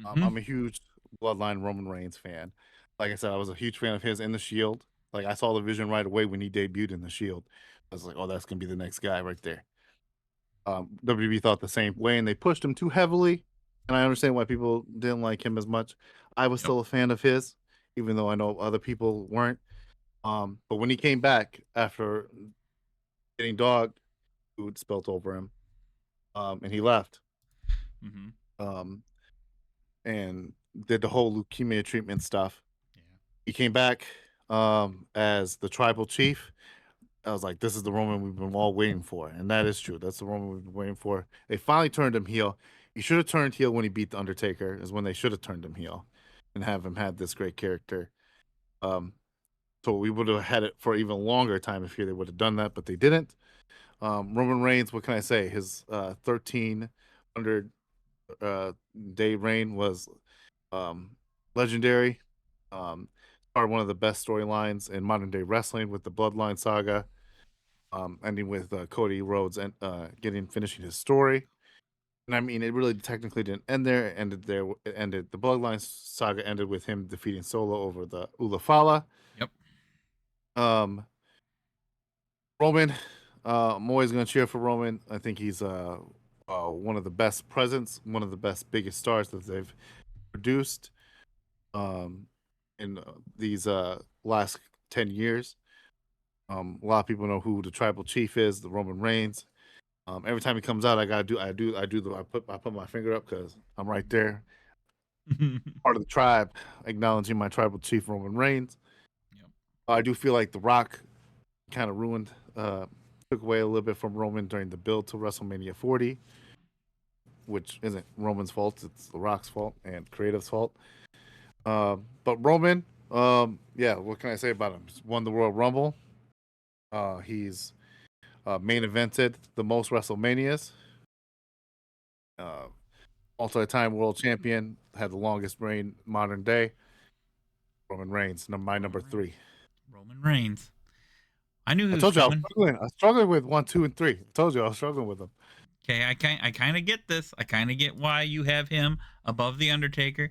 I'm a huge Bloodline Roman Reigns fan. Like I said, I was a huge fan of his in the Shield. Like I saw the vision right away when he debuted in the Shield. I was like, oh, that's gonna be the next guy right there. WWE thought the same way, and they pushed him too heavily. And I understand why people didn't like him as much. I was Yep. still a fan of his, even though I know other people weren't. But when he came back after getting dogged, food spilt over him, and he left, Mm-hmm. um, and did the whole leukemia treatment stuff. Yeah. He came back as the tribal chief. I was like, this is the Roman we've been all waiting for. And that is true. That's the Roman we've been waiting for. They finally turned him heel. He should have turned heel when he beat The Undertaker, is when they should have turned him heel and have him had this great character. Um, so we would have had it for even longer time if they would have done that, but they didn't. Roman Reigns, what can I say? His 1,300 day reign was um, legendary. Started one of the best storylines in modern day wrestling with the Bloodline saga, ending with Cody Rhodes and finishing his story. And I mean, it really technically didn't end there. It ended there. It ended. The Bloodline saga ended with him defeating Solo over the Ulafala. Yep. Um, Roman, I'm always going to cheer for Roman. I think he's one of the best presents, one of the best biggest stars that they've produced in these last 10 years. A lot of people know who the tribal chief is, the Roman Reigns. Every time he comes out, I put my finger up because I'm right there, part of the tribe, acknowledging my tribal chief, Roman Reigns. Yep. I do feel like The Rock kind of ruined, took away a little bit from Roman during the build to WrestleMania 40, which isn't Roman's fault. It's The Rock's fault and creative's fault. But Roman, yeah, what can I say about him? He's won the Royal Rumble. He's main evented the most WrestleManias. Multi-time world champion, had the longest reign modern day. Roman Reigns, my number 3. Roman Reigns. I knew he I was told you coming. I was struggling with 1, 2, and 3. I told you I was struggling with them. Okay, I kind of get this. I kind of get why you have him above the Undertaker.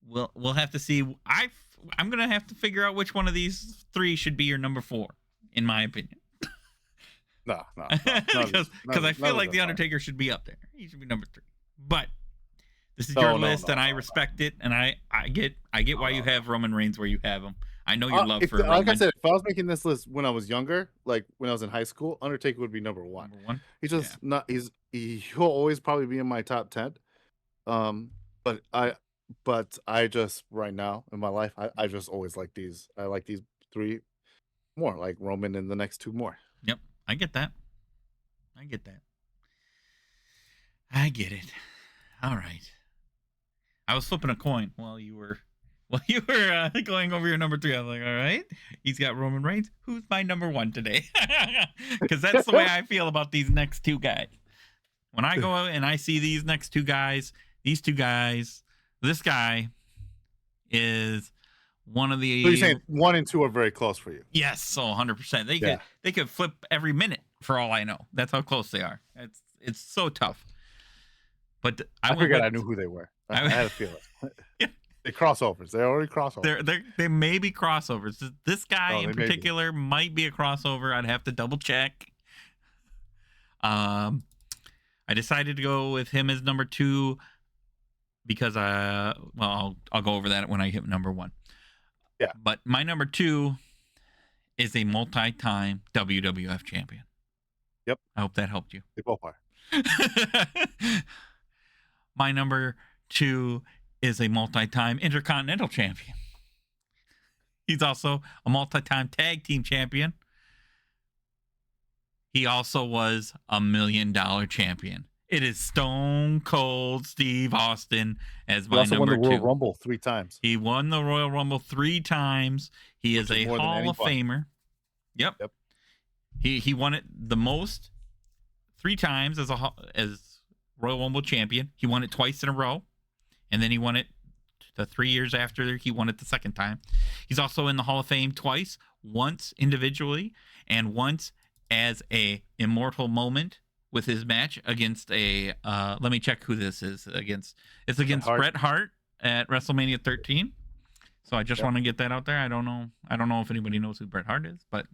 We'll have to see. I'm gonna have to figure out which one of these 3 should be your number 4, in my opinion. No, because I feel like the Undertaker should be up there. He should be number 3. But this is your list, and I respect it, and I get why you have Roman Reigns where you have him. I know your love for Roman. Like I said, if I was making this list when I was younger, like when I was in high school, Undertaker would be number 1. Number 1. He's just not. He'll always probably be in my top 10. But I just right now in my life, I just always like these. I like these 3 more, like Roman and the next 2 more. Yep, I get that. I get it. All right. I was flipping a coin while you were going over your number 3. I was like, all right, he's got Roman Reigns. Who's my number 1 today? Because that's the way I feel about these next 2 guys. When I go out and I see these next 2 guys, this guy is one of the. So you're saying 1 and 2 are very close for you? Yes, so 100%. They could flip every minute for all I know. That's how close they are. It's so tough. But I figured I knew who they were. I had a feeling. They crossovers. They're already crossovers. They may be crossovers. This guy in particular might be a crossover. I'd have to double check. I decided to go with him as number 2 because I'll go over that when I hit number 1. Yeah. But my number 2 is a multi-time WWF champion. Yep. I hope that helped you. They both are. My number 2 is a multi-time Intercontinental champion. He's also a multi-time tag team champion. He also was a $1 million champion. It is Stone Cold Steve Austin as my number 2. He also won the Royal Rumble 3 times. He won the Royal Rumble 3 times. He is a Hall of Famer. Yep. He won it the most 3 times as Royal Rumble champion. He won it twice in a row, and then he won it the 3 years after he won it the second time. He's also in the Hall of Fame twice, once individually and once as a immortal moment with his match against a let me check who this is against. It's against Bret Hart at WrestleMania 13. So I just want to get that out there. I don't know if anybody knows who Bret Hart is, but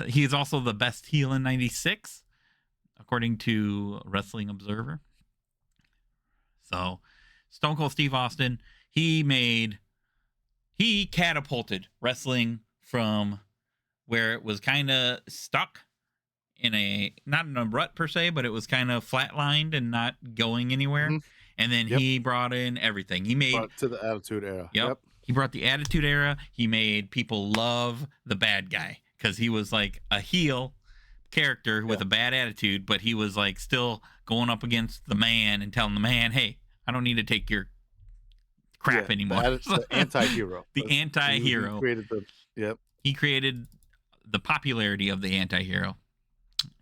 he is also the best heel in '96. according to Wrestling Observer. So, Stone Cold Steve Austin, he catapulted wrestling from where it was kind of stuck not in a rut per se, but it was kind of flatlined and not going anywhere. Mm-hmm. And then Yep. he brought in everything. He made Brought to the Attitude Era. Yep. He brought the Attitude Era. He made people love the bad guy because he was like a heel character with a bad attitude, but he was like still going up against the man and telling the man, "Hey, I don't need to take your crap anymore." The anti-hero. The anti-hero. He created He created the popularity of the anti-hero.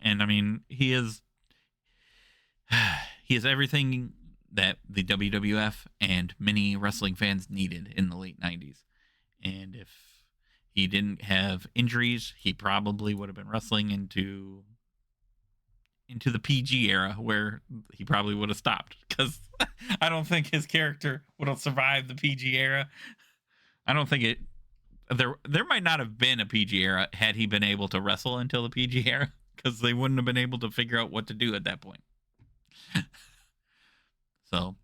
And I mean, he is everything that the WWF and many wrestling fans needed in the late 90s. And if he didn't have injuries, he probably would have been wrestling into the PG era, where he probably would have stopped, because I don't think his character would have survived the PG era. I don't think there might not have been a PG era had he been able to wrestle until the PG era, because they wouldn't have been able to figure out what to do at that point. So,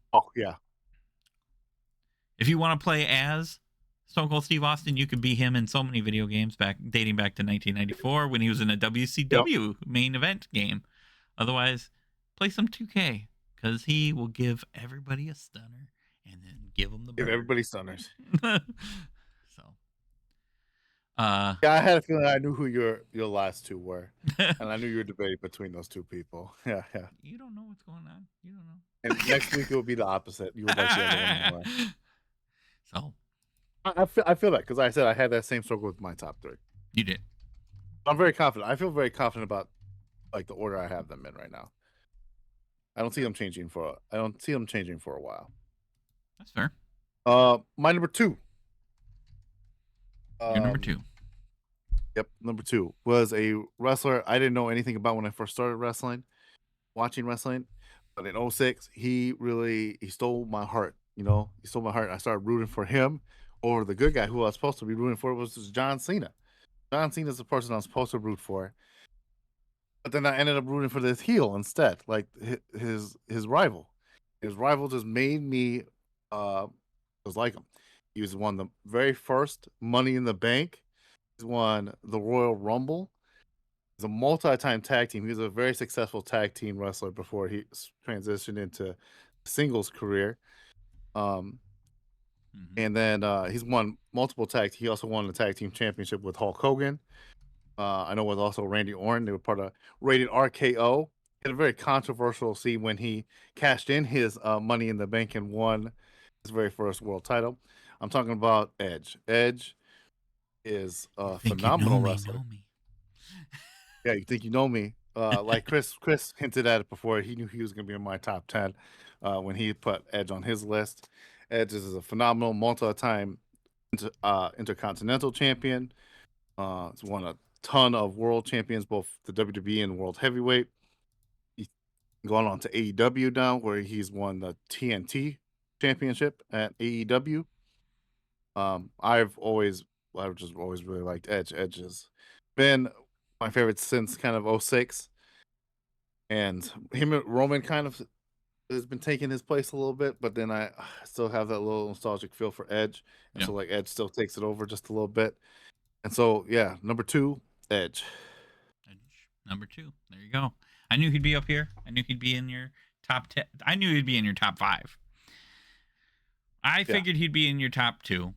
if you want to play as Stone Cold Steve Austin, you could be him in so many video games dating back to 1994 when he was in a WCW main event game. Otherwise, play some 2K, because he will give everybody a stunner and then give them the bird. Give everybody stunners. So, I had a feeling I knew who your last two were, and I knew you were debating between those two people. Yeah. You don't know what's going on. You don't know. And next week it will be the opposite. You would like the other one more. So, I feel that, because I said I had that same struggle with my top three. You did. I'm very confident. I feel very confident about like the order I have them in right now. I don't see them changing for a while. That's fair. My number two. Your number two. Yep, number two was a wrestler I didn't know anything about when I first started watching wrestling. But in 2006, he stole my heart. He stole my heart. I started rooting for him over the good guy who I was supposed to be rooting for, was John Cena. John Cena is the person I was supposed to root for. But then I ended up rooting for this heel instead, like his rival. His rival just made me just like him. He was won the very first Money in the Bank. He's won the Royal Rumble. He's a multi-time tag team. He was a very successful tag team wrestler before he transitioned into singles career. And then he's won multiple tag. He also won the tag team championship with Hulk Hogan. I know with also Randy Orton. They were part of Rated RKO. He had a very controversial scene when he cashed in his Money in the Bank and won his very first world title. I'm talking about Edge. Edge is a phenomenal wrestler. Yeah, you think you know me. Like Chris hinted at it before. He knew he was going to be in my top 10 when he put Edge on his list. Edge is a phenomenal multi-time intercontinental champion. He's won a ton of world champions, both the WWE and World Heavyweight. He's gone on to AEW now, where he's won the TNT championship at AEW. I've just always really liked Edge. Edge has been my favorite since kind of 2006. And him and Roman kind of has been taking his place a little bit, but then I still have that little nostalgic feel for Edge. And so like Edge still takes it over just a little bit. And so yeah, number two, Edge. Number two. There you go. I knew he'd be up here. I knew he'd be in your top 10. I knew he'd be in your top 5. I figured he'd be in your top 2.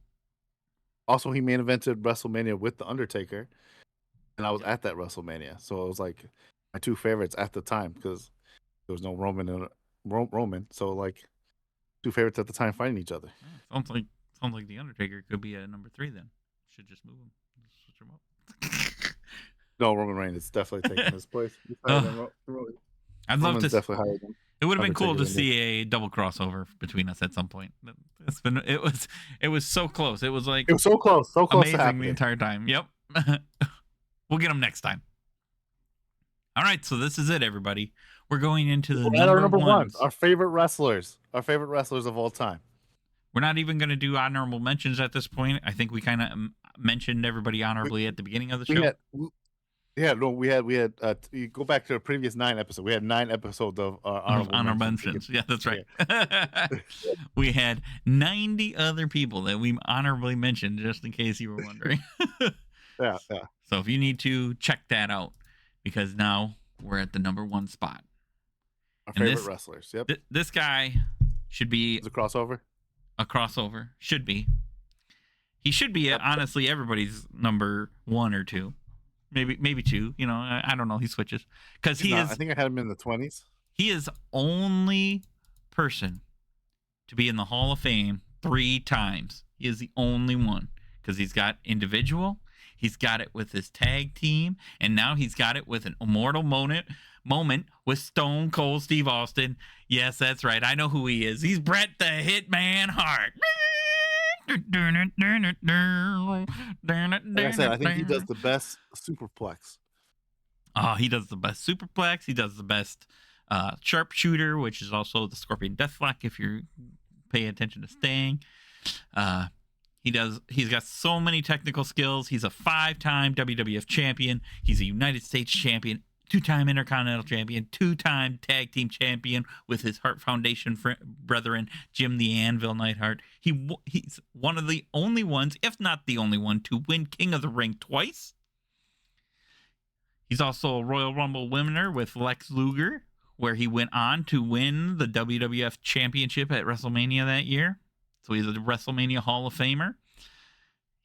Also, he main evented WrestleMania with The Undertaker, and I was at that WrestleMania. So it was like my two favorites at the time, because there was no Roman. So like two favorites at the time fighting each other. Sounds like The Undertaker could be a number 3 then. Should just move him. Switch him up. No, Roman Reigns is definitely taking his place. I'd love to. Definitely higher than it would have been cool to see a double crossover between us at some point. It was so close. It was so close, amazing the entire time. Yep. We'll get them next time. All right, so this is it, everybody. We're going into the number ones. Our favorite wrestlers of all time. We're not even going to do honorable mentions at this point. I think we kind of mentioned everybody honorably at the beginning of the show. Yeah, no, we had you go back to the previous 9 episodes. We had 9 episodes of honorable Honorable mentions. mentions. Yeah, that's right. Yeah. We had 90 other people that we honorably mentioned, just in case you were wondering. Yeah, yeah. So if you need to check that out, because now we're at the number 1 spot, Our and favorite wrestlers. Yep. this guy should be Is a crossover? a crossover. Should be. He should be Yep. honestly everybody's number 1 or 2, maybe 2. You know, I don't know. He switches because He's not. I think I had him in the 20s. he is only person to be in the Hall of Fame 3 times. He is the only one because he's got individual, he's got it with his tag team, and now he's got it with an immortal moment with Stone Cold Steve Austin. Yes, that's right. I know who he is. He's Bret the Hitman Hart. Like I said, I think he does the best superplex. Oh, he does the best superplex. He does the best sharpshooter, which is also the Scorpion Deathlock if you pay attention to Sting. He's got so many technical skills. He's a 5-time WWF champion. He's a United States champion, 2-time Intercontinental champion, 2-time tag team champion with his Hart Foundation brethren, Jim the Anvil Neidhart. He's one of the only ones, if not the only one, to win King of the Ring twice. He's also a Royal Rumble winner with Lex Luger, where he went on to win the WWF Championship at WrestleMania that year. So he's a WrestleMania Hall of Famer.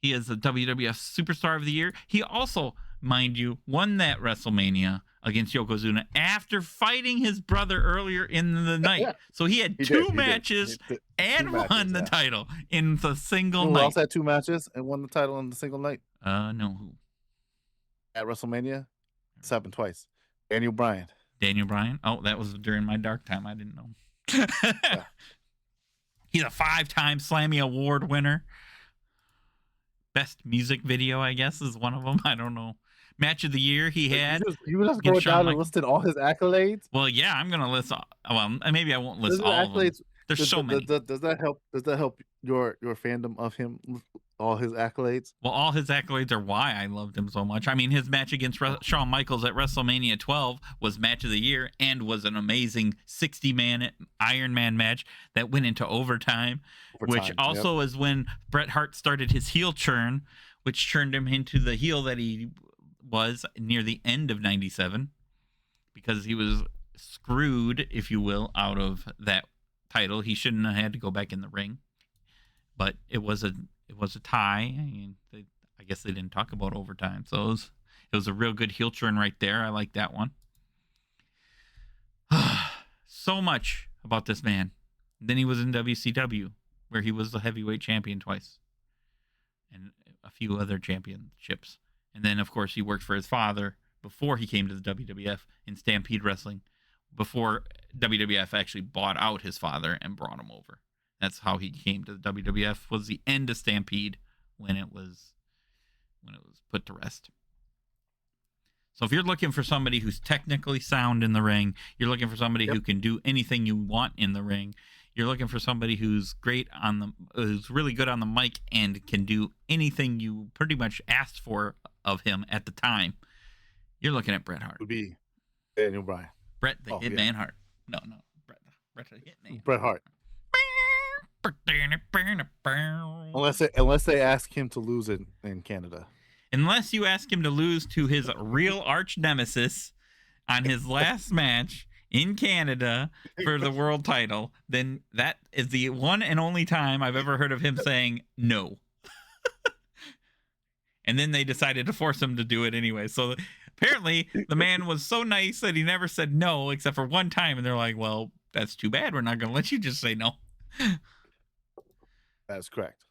He is the WWF Superstar of the Year. He also, mind you, won that WrestleMania against Yokozuna after fighting his brother earlier in the night. So he had two matches and won the title in the single night. Who else had 2 matches and won the title in the single night? No, who? At WrestleMania? It's happened twice. Daniel Bryan. Daniel Bryan? Oh, that was during my dark time. I didn't know. Yeah. He's a 5-time Slammy Award winner. Best music video, I guess, is one of them. I don't know. Match of the year he had. You just go down and listed all his accolades? Well, yeah, I'm going to list all. Well, maybe I won't list all of them. There's so many. Does that help? Does that help your fandom of him? All his accolades? Well, all his accolades are why I loved him so much. I mean, his match against Shawn Michaels at WrestleMania 12 was match of the year and was an amazing 60-man Iron Man match that went into overtime, which also is when Bret Hart started his heel turn, which turned him into the heel that he was near the end of 97, because he was screwed, if you will, out of that title. He shouldn't have had to go back in the ring, but it was a tie. I mean, I guess they didn't talk about overtime, so it was a real good heel turn right there. I like that one. So much about this man. Then he was in WCW, where he was the heavyweight champion twice, and a few other championships. And then, of course, he worked for his father before he came to the WWF in Stampede Wrestling, before WWF actually bought out his father and brought him over. That's how he came to the WWF, was the end of Stampede when it was put to rest. So if you're looking for somebody who's technically sound in the ring, you're looking for somebody who can do anything you want in the ring, you're looking for somebody who's who's really good on the mic and can do anything you pretty much asked for of him at the time, you're looking at Bret Hart. Would be Daniel Bryan. Bret the Hitman Hart. No, Bret the Hitman. Bret Hart. Unless they ask him to lose it in Canada. Unless you ask him to lose to his real arch nemesis on his last match in Canada for the world title, then that is the one and only time I've ever heard of him saying no. And then they decided to force him to do it anyway. So apparently the man was so nice that he never said no except for one time. And they're like, well, that's too bad. We're not going to let you just say no. That's correct.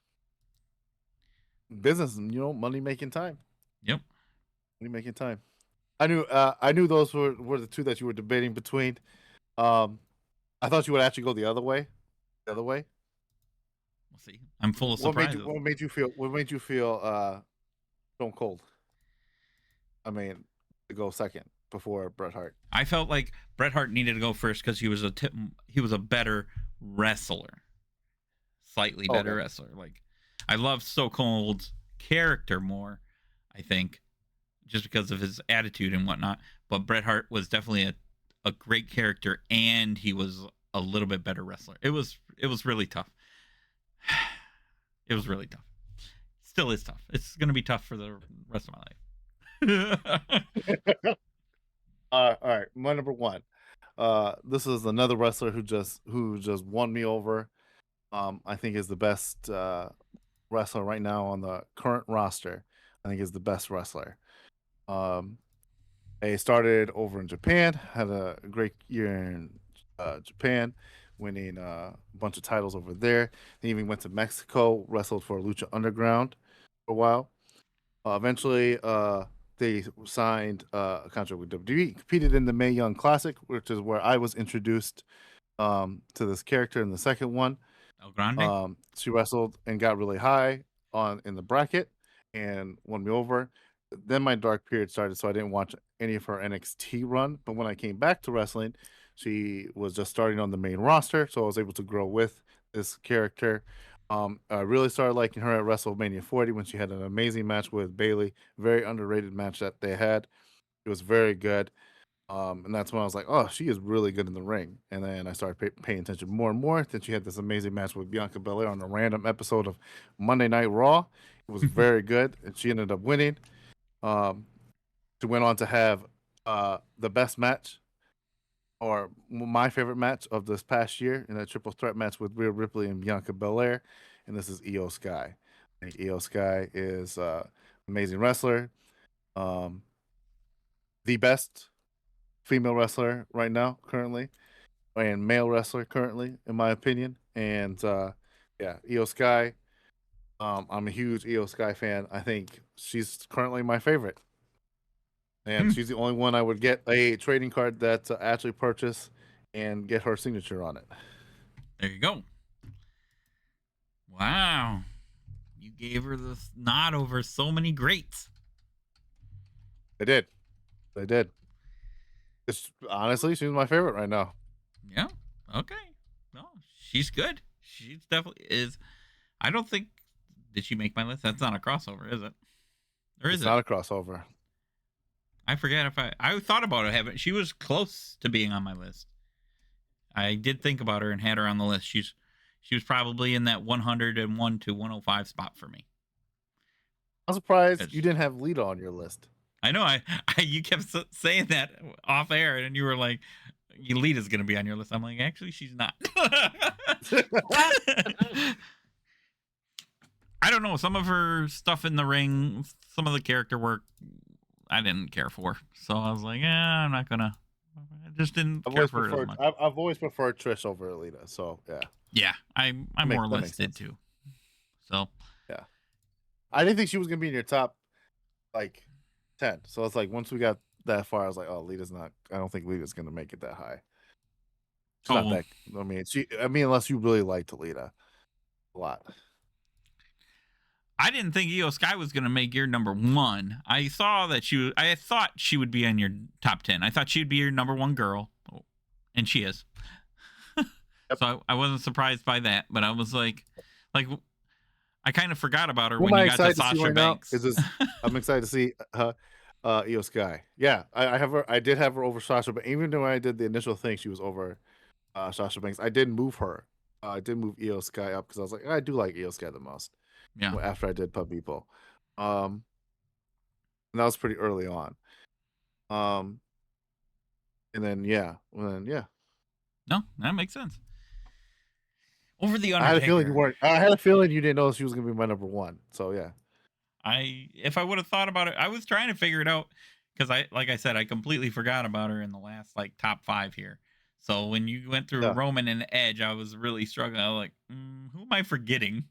Business, money making time. Yep. Money making time. I knew those were the two that you were debating between. I thought you would actually go the other way. We'll see. I'm full of surprises. What made you feel Stone Cold? I mean, to go second before Bret Hart. I felt like Bret Hart needed to go first because he was a better wrestler. Slightly better wrestler. Like, I love Stone Cold's character more, I think, just because of his attitude and whatnot. But Bret Hart was definitely a great character, and he was a little bit better wrestler. It was really tough. It was really tough. Still is tough. It's gonna be tough for the rest of my life. All right, my number one. This is another wrestler who just won me over. I think is the best wrestler right now on the current roster. I think is the best wrestler. Um, I started over in Japan, had a great year in Japan, winning a bunch of titles over there. Then even went to Mexico, wrestled for Lucha Underground for a while. Eventually, they signed a contract with WWE, competed in the Mae Young Classic, which is where I was introduced to this character in the second one. El Grande. She wrestled and got really high in the bracket and won me over. Then my dark period started, so I didn't watch any of her NXT run. But when I came back to wrestling, she was just starting on the main roster, so I was able to grow with this character. I really started liking her at WrestleMania 40 when she had an amazing match with Bayley. Very underrated match that they had. It was very good. And that's when I was like, oh, she is really good in the ring. And then I started paying attention more and more. Then she had this amazing match with Bianca Belair on a random episode of Monday Night Raw. It was very good, and she ended up winning. She went on to have the best match, or my favorite match of this past year, in a triple threat match with Rhea Ripley and Bianca Belair. And this is Io Sky. I think Io Sky is amazing wrestler. The best female wrestler right now, currently, and male wrestler currently, in my opinion. And yeah, Io Sky. I'm a huge Io Sky fan. I think she's currently my favorite, and she's the only one I would get a trading card that actually purchase and get her signature on it. There you go. Wow. You gave her the nod over so many greats. They did. They did. It's honestly, she's my favorite right now. Yeah. Okay. No, she's good. She's definitely is. I don't think. Did she make my list? That's not a crossover, is it? Or is It's it? not a crossover. I forget if I thought about it. Having she was close to being on my list. I did think about her and had her on the list. She was probably in that 101 to 105 spot for me. I'm surprised It's- you didn't have Lita on your list. I know. You kept saying that off air, and you were like, "Lita's going to be on your list." I'm like, actually, she's not. I don't know. Some of her stuff in the ring, some of the character work, I didn't care for. So I was like, I'm not gonna. I just didn't care for her as much. I've always preferred Trish over Lita. So yeah. Yeah, I more or That less makes did sense. too. So Yeah. I didn't think she was gonna be in your top like 10. So it's like once we got that far, I was like, oh, Lita's not. I don't think Lita's gonna make it that high. She's not that. I mean, unless you really liked Lita a lot. I didn't think Io Sky was going to make your number one. I saw that I thought she would be in your top 10. I thought she'd be your number one girl, and she is. Yep. So I wasn't surprised by that, but I was like, I kind of forgot about her Who when am I you got to excited to see Sasha right now? Banks. Is this? I'm excited to see Io Sky. Yeah, I have her. I did have her over Sasha, but even though I did the initial thing, she was over Sasha Banks. I did move her. I did move Io Sky up because I was like, I do like Io Sky the most. Yeah. After I did Pub People, and that was pretty early on. And then yeah. No, that makes sense. Over the I Undertaker. had a feeling you weren't. I had a feeling you didn't know she was gonna be my number one. So yeah. If I would have thought about it, I was trying to figure it out because like I said, I completely forgot about her in the last like top 5 here. So when you went through Roman and Edge, I was really struggling. I was like, who am I forgetting?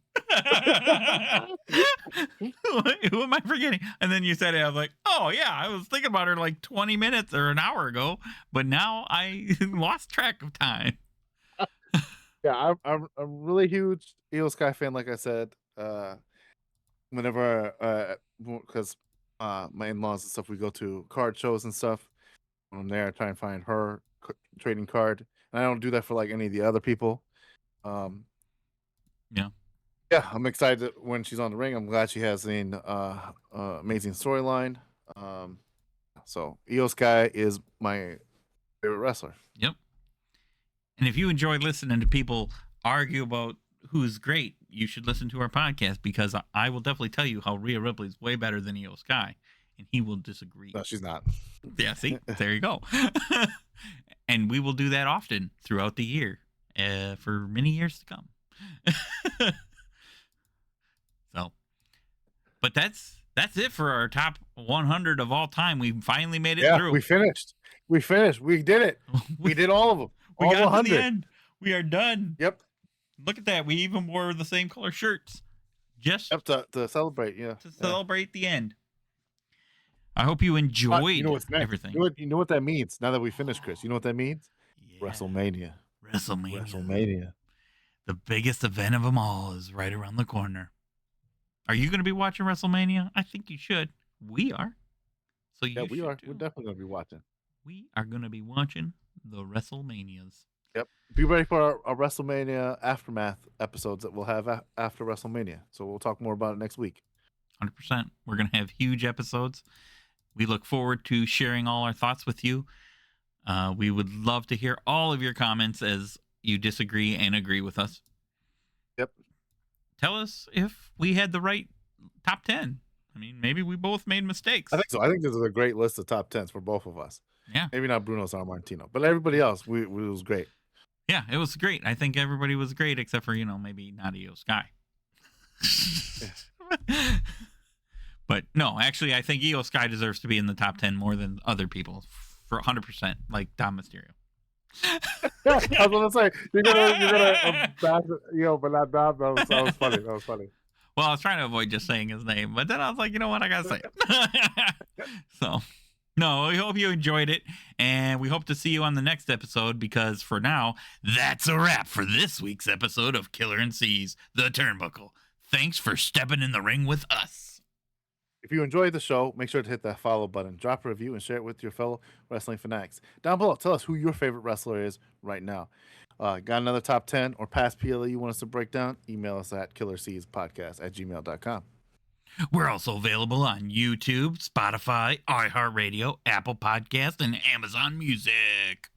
Who am I forgetting? And then you said it. I was like, oh yeah, I was thinking about her like 20 minutes or an hour ago, but now I lost track of time. Yeah, I'm a really huge Io Sky fan. Like I said, whenever because my in-laws and stuff, we go to card shows and stuff. I'm there, I try and find her trading card, and I don't do that for like any of the other people. Yeah. Yeah, I'm excited when she's on the ring. I'm glad she has an amazing storyline. So Io Sky is my favorite wrestler. Yep. And if you enjoy listening to people argue about who's great, you should listen to our podcast because I will definitely tell you how Rhea Ripley is way better than Io Sky, and he will disagree. No, she's not. Yeah, see, there you go. And we will do that often throughout the year for many years to come. So, but that's it for our top 100 of all time. We finally made it through. We finished. We did it. We did all of them. We all got 100. to the end. We are done. Yep. Look at that. We even wore the same color shirts just to celebrate. Yeah. To celebrate the end. I hope you enjoyed you know what's next? everything. You know what that means now that we finished, Chris? You know what that means? Yeah. WrestleMania. The biggest event of them all is right around the corner. Are you going to be watching WrestleMania? I think you should. We are. So yeah, we are. Too. We're definitely going to be watching. We are going to be watching the WrestleManias. Yep. Be ready for our WrestleMania aftermath episodes that we'll have after WrestleMania. So we'll talk more about it next week. 100%. We're going to have huge episodes. We look forward to sharing all our thoughts with you. We would love to hear all of your comments as you disagree and agree with us. Yep. Tell us if we had the right top 10. I mean, maybe we both made mistakes. I think so. I think this is a great list of top 10s for both of us. Yeah. Maybe not Bruno Sammartino, but everybody else, it was great. Yeah, it was great. I think everybody was great except for, maybe not Io Sky. But no, actually, I think Io Sky deserves to be in the top 10 more than other people for 100%, like Dom Mysterio. I was going to say, you're gonna bash it, but not Dom. That was funny. That was funny. Well, I was trying to avoid just saying his name, but then I was like, you know what? I got to say it. So, no, we hope you enjoyed it, and we hope to see you on the next episode because for now, that's a wrap for this week's episode of Killer and C's, The Turnbuckle. Thanks for stepping in the ring with us. If you enjoyed the show, make sure to hit that follow button, drop a review, and share it with your fellow wrestling fanatics. Down below, tell us who your favorite wrestler is right now. Got another top 10 or past PLE you want us to break down? Email us at killercspodcast@gmail.com. We're also available on YouTube, Spotify, iHeartRadio, Apple Podcasts, and Amazon Music.